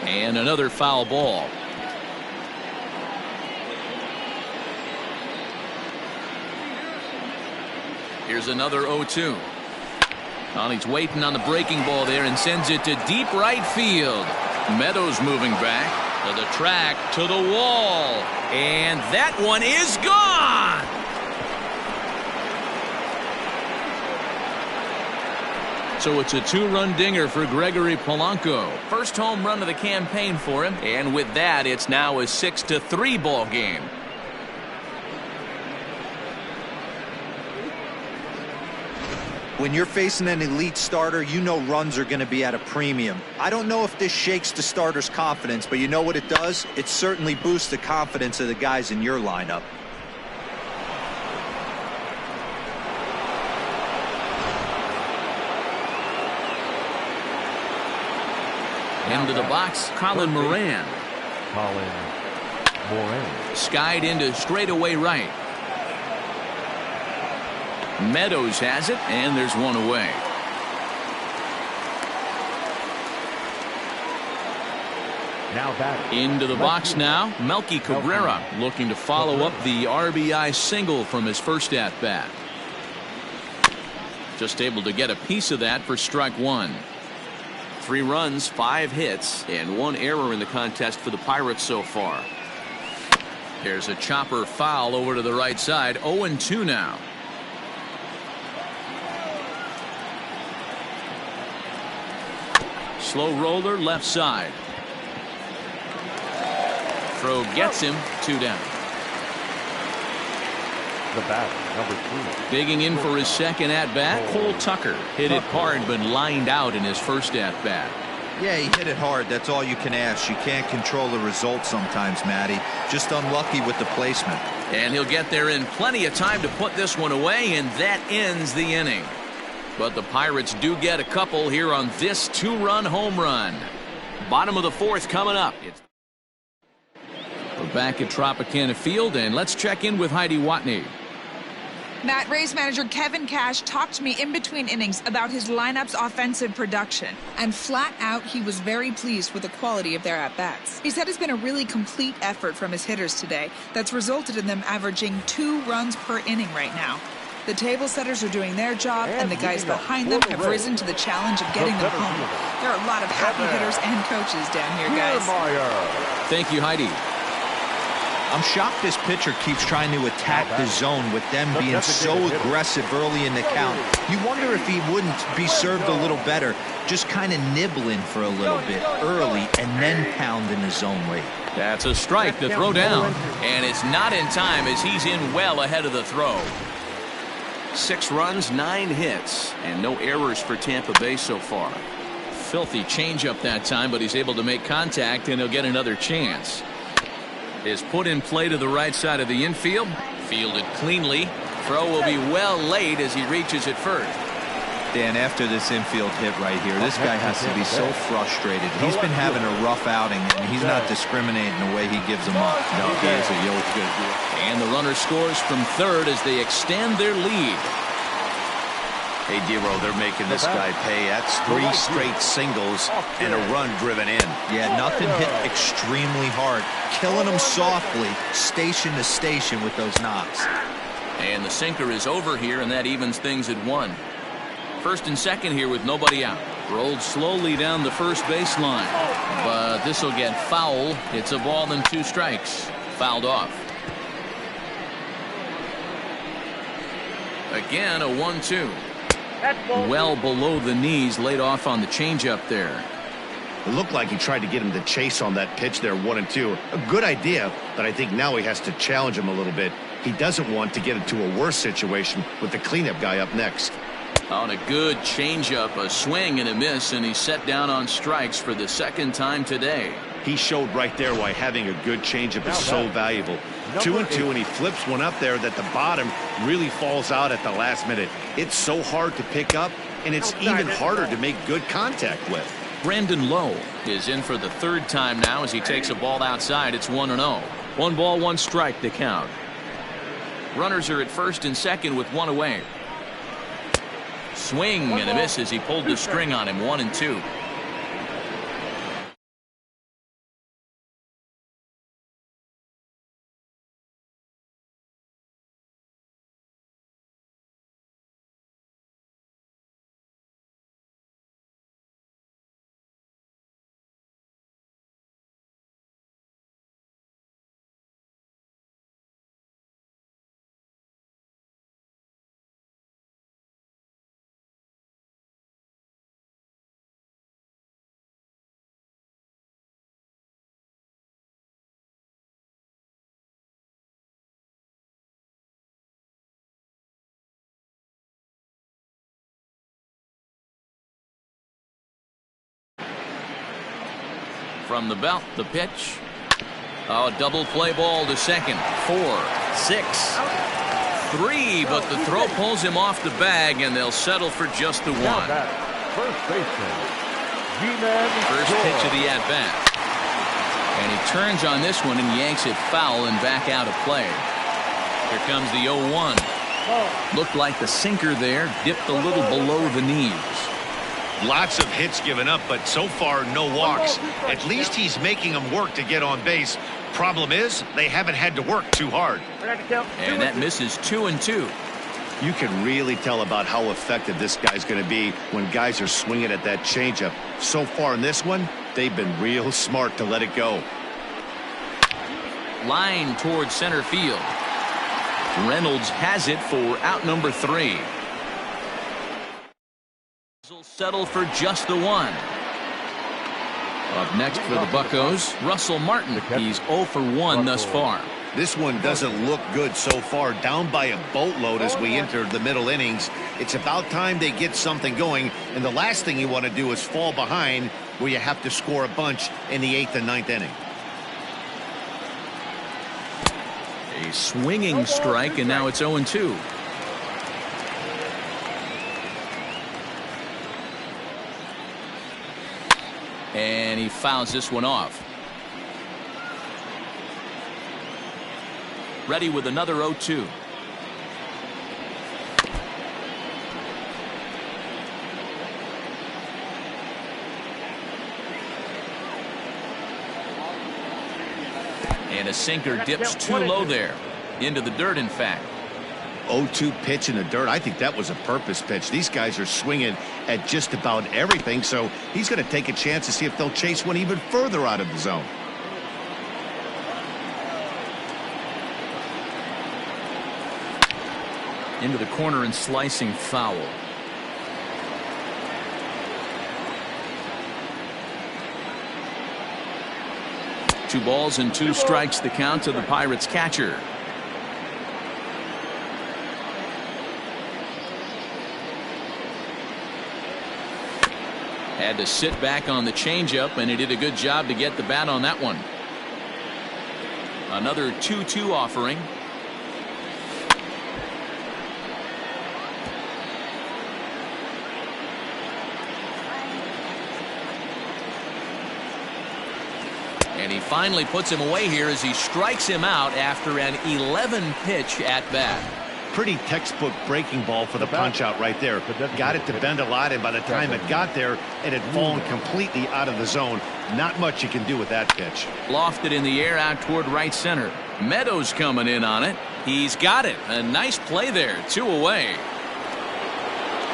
And another foul ball. Here's another 0-2. He's waiting on the breaking ball there and sends it to deep right field. Meadows moving back to the track, to the wall. And that one is gone. So it's a 2-run dinger for Gregory Polanco. First home run of the campaign for him. And with that, it's now a 6-3 ball game. When you're facing an elite starter, you know runs are going to be at a premium. I don't know if this shakes the starter's confidence, but you know what it does? It certainly boosts the confidence of the guys in your lineup. Into the box, Colin Moran. Skied into straightaway right. Meadows has it, and there's one away. Now batting. Into the box now, Melky Cabrera looking to follow up the RBI single from his first at-bat. Just able to get a piece of that for strike one. 3 runs, 5 hits, and 1 error in the contest for the Pirates so far. There's a chopper foul over to the right side. 0-2 now. Slow roller left side. Throw gets him. 2 down. The bat, number 3. Digging in for his second at bat, Cole Tucker. Hit it hard but lined out in his first at bat. Yeah, he hit it hard. That's all you can ask. You can't control the result sometimes, Matty. Just unlucky with the placement. And he'll get there in plenty of time to put this one away, and that ends the inning. But the Pirates do get a couple here on this 2-run home run. Bottom of the 4th coming up. We're back at Tropicana Field, and let's check in with Heidi Watney. Matt, Rays manager Kevin Cash talked to me in between innings about his lineup's offensive production. And flat out, he was very pleased with the quality of their at-bats. He said it's been a really complete effort from his hitters today that's resulted in them averaging 2 runs per inning right now. The table setters are doing their job, and the guys behind them have risen to the challenge of getting them home. There are a lot of happy hitters and coaches down here, guys. Thank you, Heidi. I'm shocked this pitcher keeps trying to attack the zone with them being so aggressive early in the count. You wonder if he wouldn't be served a little better, just kind of nibbling for a little bit early and then pounding the zone late. That's a strike to throw down, and it's not in time as he's in well ahead of the throw. 6 runs, 9 hits, and no errors for Tampa Bay so far. Filthy changeup that time, but he's able to make contact, and he'll get another chance. Is put in play to the right side of the infield. Fielded cleanly. Throw will be well late as he reaches it first. Dan, after this infield hit right here, this guy has to be so frustrated. He's been having a rough outing, and he's not discriminating the way he gives them up. No, he is a yoke. And the runner scores from third as they extend their lead. Hey, Dero, they're making this guy pay. That's 3 straight singles and a run driven in. Yeah, nothing hit extremely hard. Killing them softly, station to station with those knocks. And the sinker is over here, and that evens things at 1. First and second here with nobody out. Rolled slowly down the first baseline. But this will get foul. It's a ball and 2 strikes. Fouled off. Again, a 1-2. Well below the knees, laid off on the changeup there. It looked like he tried to get him to chase on that pitch there, 1-2. A good idea, but I think now he has to challenge him a little bit. He doesn't want to get into a worse situation with the cleanup guy up next. On a good changeup, a swing and a miss, and he's set down on strikes for the 2nd time today. He showed right there why having a good changeup is so valuable. 2-2, and he flips one up there that the bottom really falls out at the last minute. It's so hard to pick up, and it's even harder to make good contact with. Brandon Lowe is in for the 3rd time now as he takes a ball outside. It's 1-0. 1 ball, 1 strike to count. Runners are at first and second with 1 away. Swing and a miss as he pulled the string on him. 1-2. From the belt, the pitch. Oh, double play ball to second. 4, 6, 3, but the throw pulls him off the bag, and they'll settle for just the one. First baseman, First pitch of the at-bat. And he turns on this one and yanks it foul and back out of play. Here comes the 0-1. Looked like the sinker there dipped a little below the knees. Lots of hits given up, but so far no walks. At least he's making them work to get on base. Problem is, they haven't had to work too hard. And that misses 2-2. You can really tell about how effective this guy's going to be when guys are swinging at that changeup. So far in this one, they've been real smart to let it go. Line towards center field. Reynolds has it for out number 3. Will settle for just the one. Up next for the Buccos, Russell Martin. He's 0 for 1 thus far. This one doesn't look good so far, down by a boatload as we enter the middle innings. It's about time they get something going, and the last thing you want to do is fall behind where you have to score a bunch in the 8th and 9th inning. A swinging strike, and now it's 0-2. And he fouls this one off. Ready with another 0-2. And a sinker dips too low there. Into the dirt, in fact. 0-2 pitch in the dirt. I think that was a purpose pitch. These guys are swinging at just about everything, so he's going to take a chance to see if they'll chase one even further out of the zone. Into the corner and slicing foul. Two balls and 2 strikes the count to the Pirates catcher. Had to sit back on the changeup, and he did a good job to get the bat on that one. Another 2-2 offering. And he finally puts him away here as he strikes him out after an 11-pitch at-bat. Pretty textbook breaking ball for the punch-out right there. Got it to bend a lot, and by the time it got there, it had fallen completely out of the zone. Not much you can do with that pitch. Lofted in the air out toward right center. Meadows coming in on it. He's got it. A nice play there. 2 away.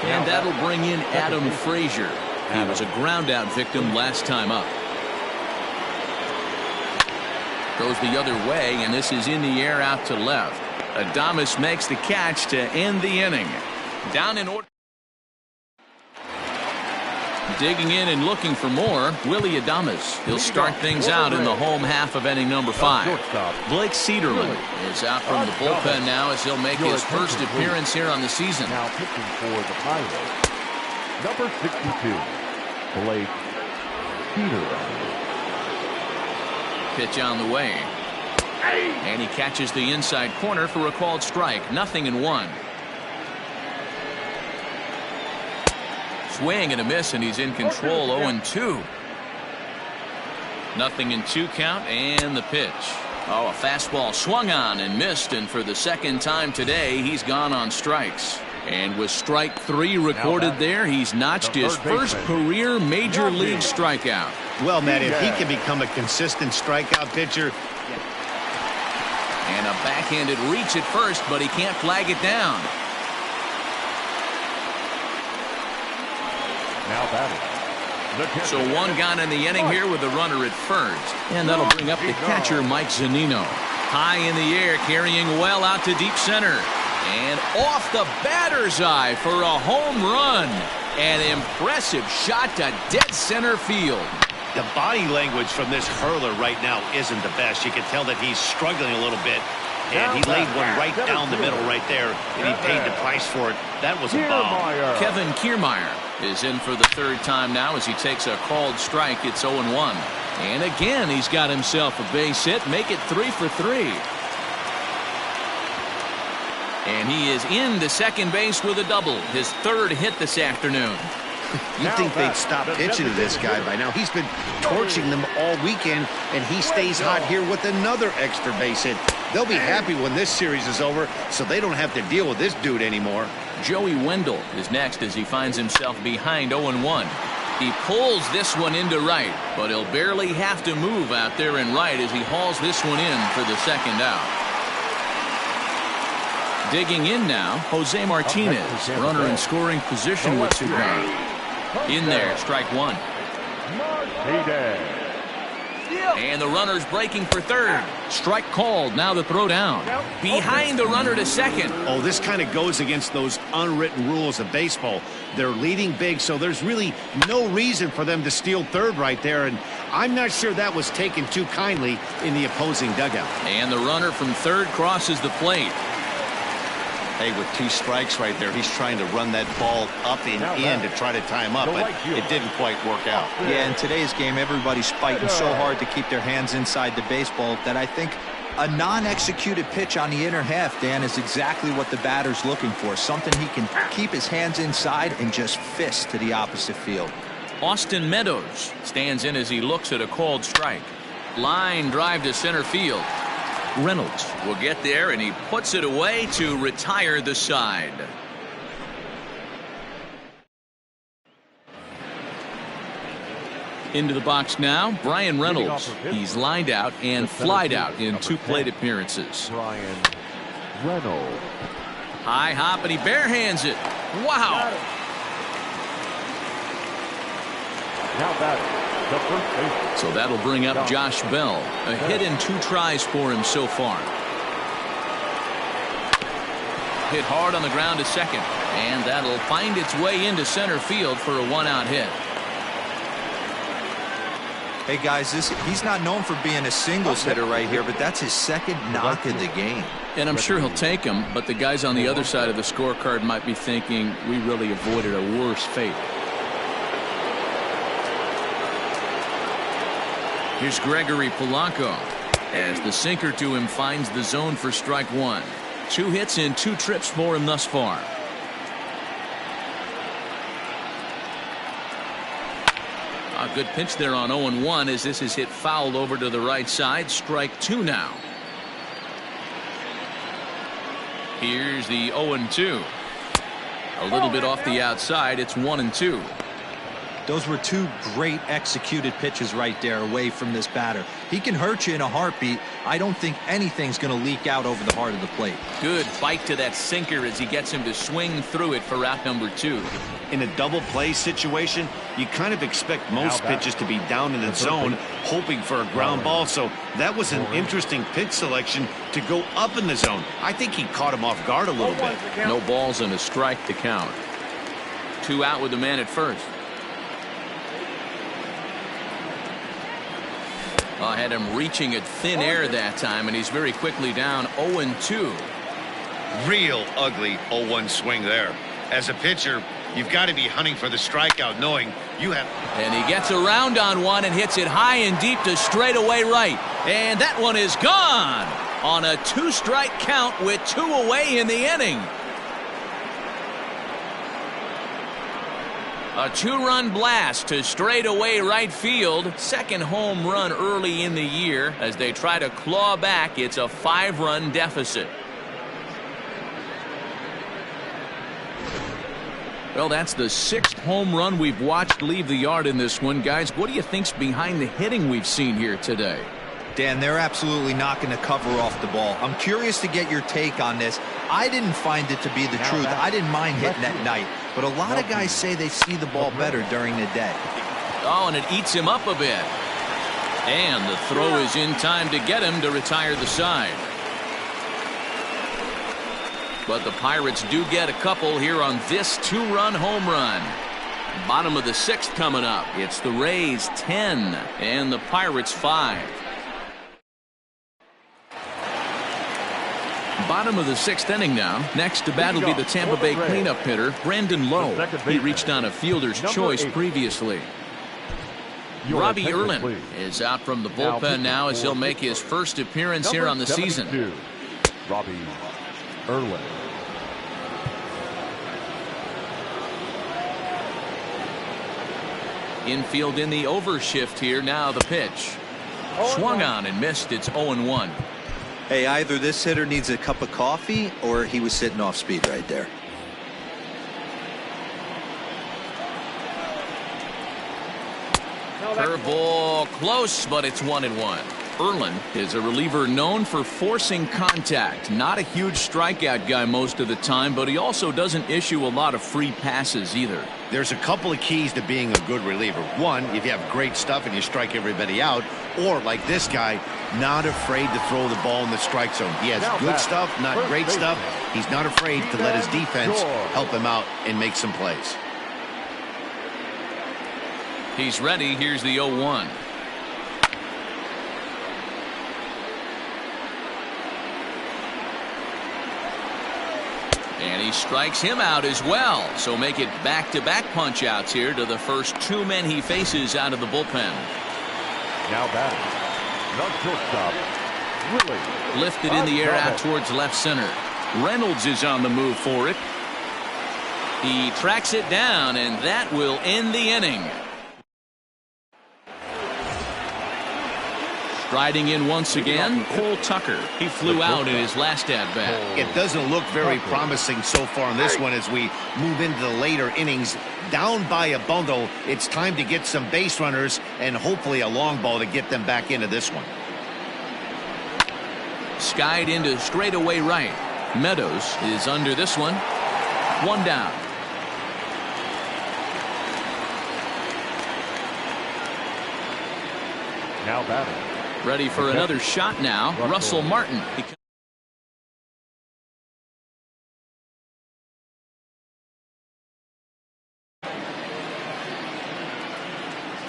And that'll bring in Adam Frazier. He was a ground-out victim last time up. Goes the other way, and this is in the air out to left. Adames makes the catch to end the inning. Down in order. Digging in and looking for more, Willie Adames. He'll start things out in the home half of inning number 5. Blake Cederman is out from the bullpen now as he'll make his first appearance here on the season. Now pitching for the Pirates, number 62, Blake Cederman. Pitch on the way. And he catches the inside corner for a called strike. 0-1. Swing and a miss, and he's in control. 0-2. 0-2 count, and the pitch. Oh, a fastball swung on and missed, and for the second time today, he's gone on strikes. And with strike 3 recorded there, he's notched his first career major league strikeout. Well, Matt, if he can become a consistent strikeout pitcher. And a backhanded reach at first, but he can't flag it down. Now batting. So 1 gone in the inning here with a runner at first. And that'll bring up the catcher, Mike Zunino. High in the air, carrying well out to deep center. And off the batter's eye for a home run. An impressive shot to dead center field. The body language from this hurler right now isn't the best. You can tell that he's struggling a little bit. And he laid one right down the middle right there, and he paid the price for it. That was a bomb. Kevin Kiermaier is in for the 3rd time now as he takes a called strike. It's 0-1. And again, he's got himself a base hit. Make it 3 for 3. And he is into second base with a double. His third hit this afternoon. You'd think they'd stop pitching to this guy by now. He's been torching them all weekend, and he stays hot here with another extra base hit. They'll be happy when this series is over, so they don't have to deal with this dude anymore. Joey Wendell is next as he finds himself behind 0-1. He pulls this one into right, but he'll barely have to move out there in right as he hauls this one in for the second out. Digging in now, Jose Martinez, runner in scoring position with 2 gone. In there, strike 1. And the runner's breaking for third. Strike called. Now the throw down. Behind the runner to second. Oh, this kind of goes against those unwritten rules of baseball. They're leading big, so there's really no reason for them to steal third right there. And I'm not sure that was taken too kindly in the opposing dugout. And the runner from third crosses the plate. Hey, with 2 strikes right there, he's trying to run that ball up and in to try to tie him up, but it didn't quite work out. Yeah, in today's game, everybody's fighting so hard to keep their hands inside the baseball that I think a non-executed pitch on the inner half, Dan, is exactly what the batter's looking for. Something he can keep his hands inside and just fist to the opposite field. Austin Meadows stands in as he looks at a called strike. Line drive to center field. Reynolds will get there, and he puts it away to retire the side. Into the box now, Brian Reynolds. He's lined out and flied out in 2 plate appearances. Brian Reynolds. High hop, and he barehands it. Wow. Now batting, the first baseman. So that'll bring up Josh Bell. A hit in 2 tries for him so far. Hit hard on the ground to second. And that'll find its way into center field for a 1-out hit. Hey, guys, he's not known for being a singles hitter right here, but that's his second knock of the game. And I'm sure he'll take him, but the guys on the other side of the scorecard might be thinking we really avoided a worse fate. Here's Gregory Polanco as the sinker to him finds the zone for strike 1. 2 hits in 2 trips for him thus far. A good pitch there on 0-1 as this is hit fouled over to the right side. Strike 2 now. Here's the 0-2. A little bit off the outside. It's 1-2. Those were 2 great executed pitches right there away from this batter. He can hurt you in a heartbeat. I don't think anything's going to leak out over the heart of the plate. Good bite to that sinker as he gets him to swing through it for route number 2. In a double play situation, you kind of expect most pitches to be down in the zone, hoping for a ground ball. So that was an interesting pitch selection to go up in the zone. I think he caught him off guard a little bit. No balls and a strike to count. 2 out with the man at first. Had him reaching at thin air that time, and he's very quickly down 0-2. Real ugly 0-1 swing there. As a pitcher, you've got to be hunting for the strikeout, knowing you have. And he gets around on one and hits it high and deep to straightaway right. And that one is gone on a 2-strike count with 2 away in the inning. A 2-run blast to straightaway right field. Second home run early in the year. As they try to claw back, it's a 5-run deficit. Well, that's the 6th home run we've watched leave the yard in this one. Guys, what do you think's behind the hitting we've seen here today? Dan, they're absolutely not going to cover off the ball. I'm curious to get your take on this. I didn't find it to be the truth. I didn't mind hitting at night. But a lot of guys say they see the ball better during the day. Oh, and it eats him up a bit. And the throw is in time to get him to retire the side. But the Pirates do get a couple here on this 2-run home run. Bottom of the 6th coming up. It's the Rays 10 and the Pirates 5. Bottom of the 6th inning now. Next to bat will be the Tampa Bay cleanup hitter, Brandon Lowe. He reached on a fielder's choice previously. Robbie Erlin is out from the bullpen now as he'll make his first appearance here on the season. Robbie Erlin. Infield in the overshift here. Now the pitch. Swung on and missed. It's 0-1. Hey, either this hitter needs a cup of coffee or he was sitting off speed right there. Curveball close, but it's 1-1. Erlin is a reliever known for forcing contact. Not a huge strikeout guy most of the time, but he also doesn't issue a lot of free passes either. There's a couple of keys to being a good reliever. One, if you have great stuff and you strike everybody out, or like this guy, not afraid to throw the ball in the strike zone. He has good stuff, not great stuff. He's not afraid to let his defense help him out and make some plays. He's ready. Here's the 0-1. And he strikes him out as well. So make it back-to-back punch-outs here to the first two men he faces out of the bullpen. Now batting, the shortstop, Willie. Lifted in the air out towards left center. Reynolds is on the move for it. He tracks it down, and that will end the inning. Riding in once again, Cole Tucker. He flew out in his last at-bat. It doesn't look very promising so far in this one as we move into the later innings. Down by a bundle, it's time to get some base runners and hopefully a long ball to get them back into this one. Skied into straightaway right. Meadows is under this one. One down. Now batting. Ready for another shot now. Russell Martin.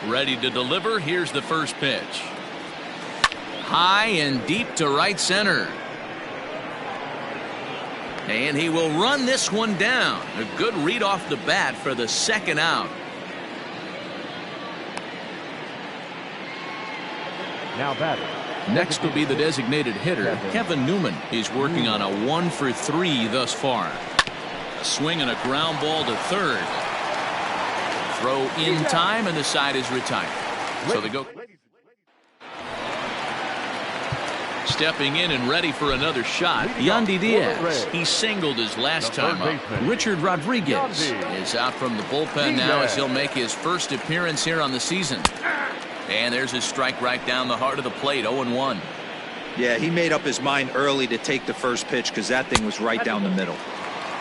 Ready to deliver. Here's the first pitch. High and deep to right center. And he will run this one down. A good read off the bat for the second out. Now batting. Next will be the designated hitter, Kevin Newman. He's working on a 1-for-3 thus far. A swing and a ground ball to third. Throw in time, and the side is retired. So they go. Stepping in and ready for another shot, Yandy Diaz. He singled his last time up. Richard Rodriguez is out from the bullpen now as he'll make his first appearance here on the season. And there's his strike right down the heart of the plate, 0-1. Yeah, he made up his mind early to take the first pitch because that thing was right down the middle.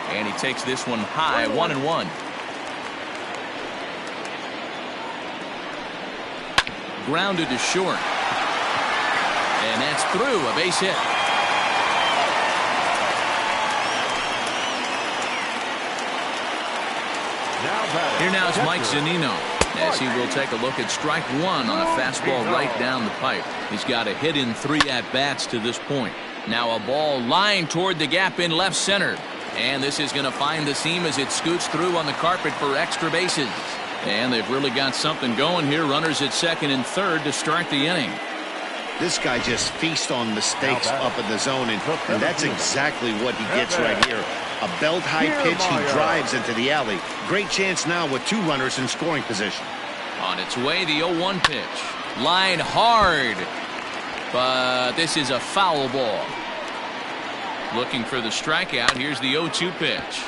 And he takes this one high, 1-1. Grounded to short. And that's through, a base hit. Here now is Mike Zunino, as he will take a look at strike one on a fastball right down the pipe. He's got a hit in 3 at-bats to this point. Now a ball lined toward the gap in left center. And this is going to find the seam as it scoots through on the carpet for extra bases. And they've really got something going here. Runners at second and third to start the inning. This guy just feasts on mistakes up in the zone, and that's exactly what he gets right here. A belt-high pitch, he drives into the alley. Great chance now with 2 runners in scoring position. On its way, the 0-1 pitch. Line hard, but this is a foul ball. Looking for the strikeout. Here's the 0-2 pitch.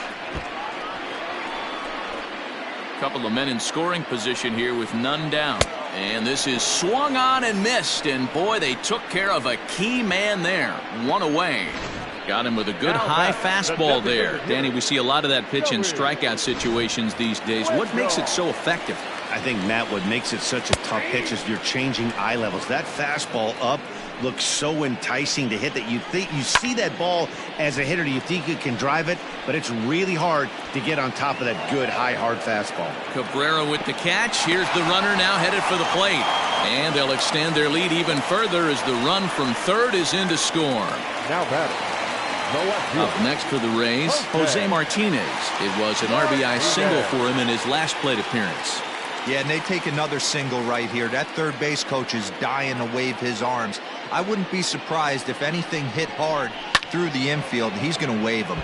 Couple of men in scoring position here with none down. And this is swung on and missed. And boy, they took care of a key man there. 1 away. Got him with a good high fastball there. Danny, we see a lot of that pitch in strikeout situations these days. What makes it so effective? I think, Matt, what makes it such a tough pitch is you're changing eye levels. That fastball up looks so enticing to hit that you see that ball as a hitter, you think you can drive it, but it's really hard to get on top of that good high hard fastball. Cabrera with the catch. Here's the runner now headed for the plate, and they'll extend their lead even further as the run from third is in to score. Now batting. Up next for the Rays, Jose Martinez. It was an RBI single for him in his last plate appearance. Yeah, and they take another single right here. That third base coach is dying to wave his arms. I wouldn't be surprised if anything hit hard through the infield. He's going to wave them.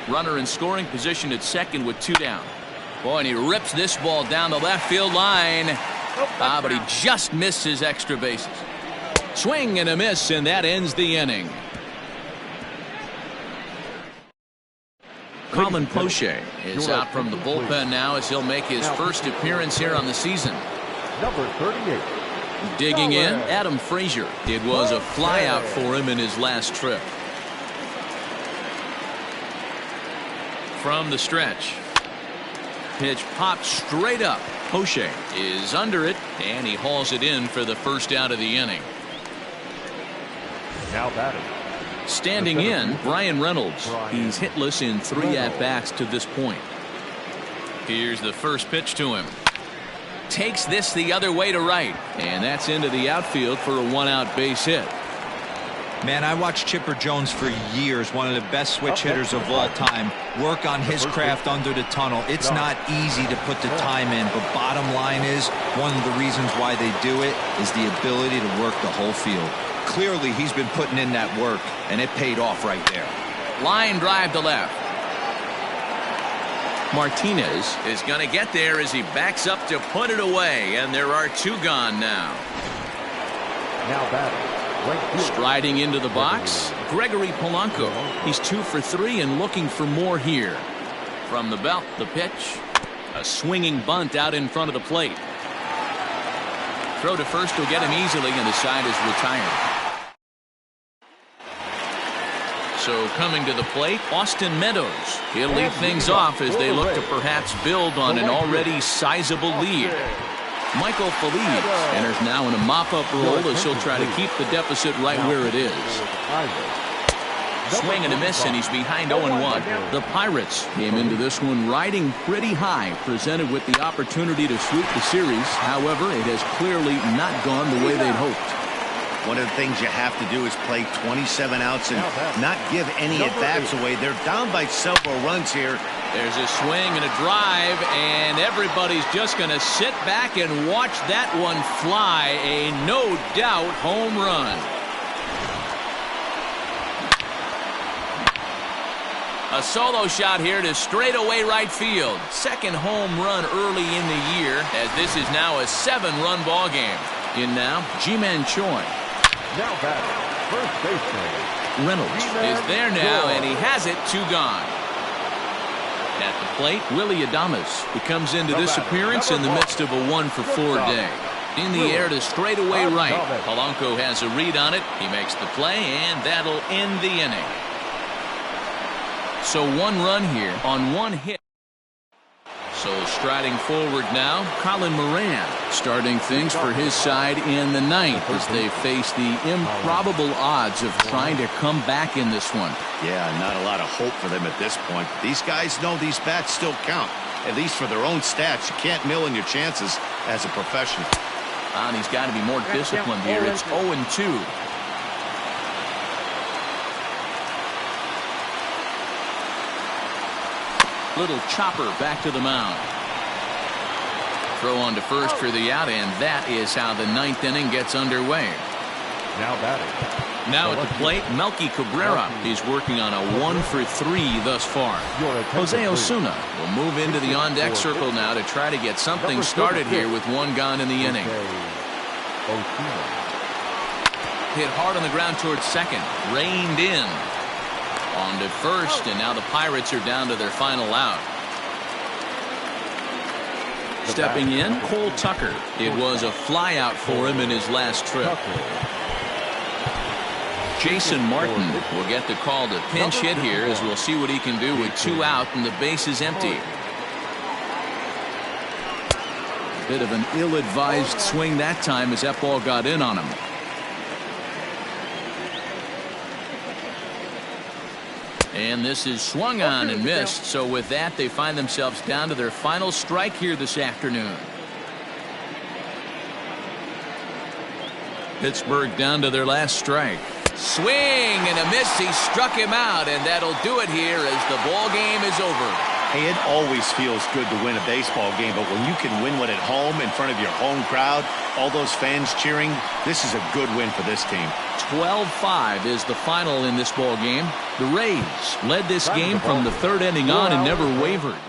Runner in scoring position at second with 2 down. Boy, and he rips this ball down the left field line. But he just missed his extra bases. Swing and a miss, and that ends the inning. Colin Poche is out from the bullpen now as he'll make his first appearance here on the season. Number 38. Digging in, Adam Frazier. It was a flyout for him in his last trip. From the stretch. Pitch popped straight up. Poche is under it, and he hauls it in for the first out of the inning. Now batting. Standing in, Brian Reynolds. He's hitless in 3 at-bats to this point. Here's the first pitch to him. Takes this the other way to right, and that's into the outfield for a 1-out base hit. Man, I watched Chipper Jones for years, one of the best switch hitters of all time, work on his craft under the tunnel. It's not easy to put the time in, but bottom line is, one of the reasons why they do it is the ability to work the whole field. Clearly, he's been putting in that work, and it paid off right there. Line drive to left. Martinez is going to get there as he backs up to put it away, and there are 2 gone now. Now batting. Striding into the box, Gregory Polanco. He's 2 for 3 and looking for more here. From the belt, the pitch. A swinging bunt out in front of the plate. Throw to first will get him easily, and the side is retired. So coming to the plate, Austin Meadows. He'll lead things off as they look to perhaps build on an already sizable lead. Michael Feliz enters now in a mop-up role as he'll try to keep the deficit right where it is. Swing and a miss, and he's behind 0-1. The Pirates came into this one riding pretty high, presented with the opportunity to sweep the series. However, it has clearly not gone the way they'd hoped. One of the things you have to do is play 27 outs and not give any at-bats away. They're down by several runs here. There's a swing and a drive, and everybody's just going to sit back and watch that one fly. A no-doubt home run. A solo shot here to straightaway right field. Second home run early in the year, as this is now a 7-run ball game. In now, Ji-Man Choi. Now batting. First baseman. Reynolds is there now, and he has it. 2 gone. At the plate, Willie Adames. He comes into this appearance in the midst of a 1-for-4 day. In the air to straightaway right. Polanco has a read on it. He makes the play, and that'll end the inning. So 1 run here on 1 hit. So striding forward now, Colin Moran starting things for his side in the 9th as they face the improbable odds of trying to come back in this one. Yeah, not a lot of hope for them at this point. These guys know these bats still count, at least for their own stats. You can't mill in your chances as a professional. And he's got to be more disciplined here. It's 0-2. Little chopper back to the mound. Throw on to first for the out, and that is how the 9th inning gets underway. Now batting. Now at the plate, Melky Cabrera. He's working on a 1-for-3 thus far. Jose Osuna will move into the on-deck circle now to try to get something started here with 1 gone in the inning. Hit hard on the ground towards second. Reined in. On to first, and now the Pirates are down to their final out. Stepping in, Cole Tucker. It was a flyout for him in his last trip. Jason Martin will get the call to pinch hit here, as we'll see what he can do with 2 out and the base is empty. Bit of an ill-advised swing that time as that ball got in on him. And this is swung on and missed, so with that they find themselves down to their final strike here this afternoon. Pittsburgh down to their last strike. Swing and a miss. He struck him out, and that'll do it here as the ball game is over. Hey, it always feels good to win a baseball game, but when you can win one at home in front of your home crowd, all those fans cheering, this is a good win for this team. 12-5 is the final in this ball game. The Rays led this game from the third inning on and never wavered.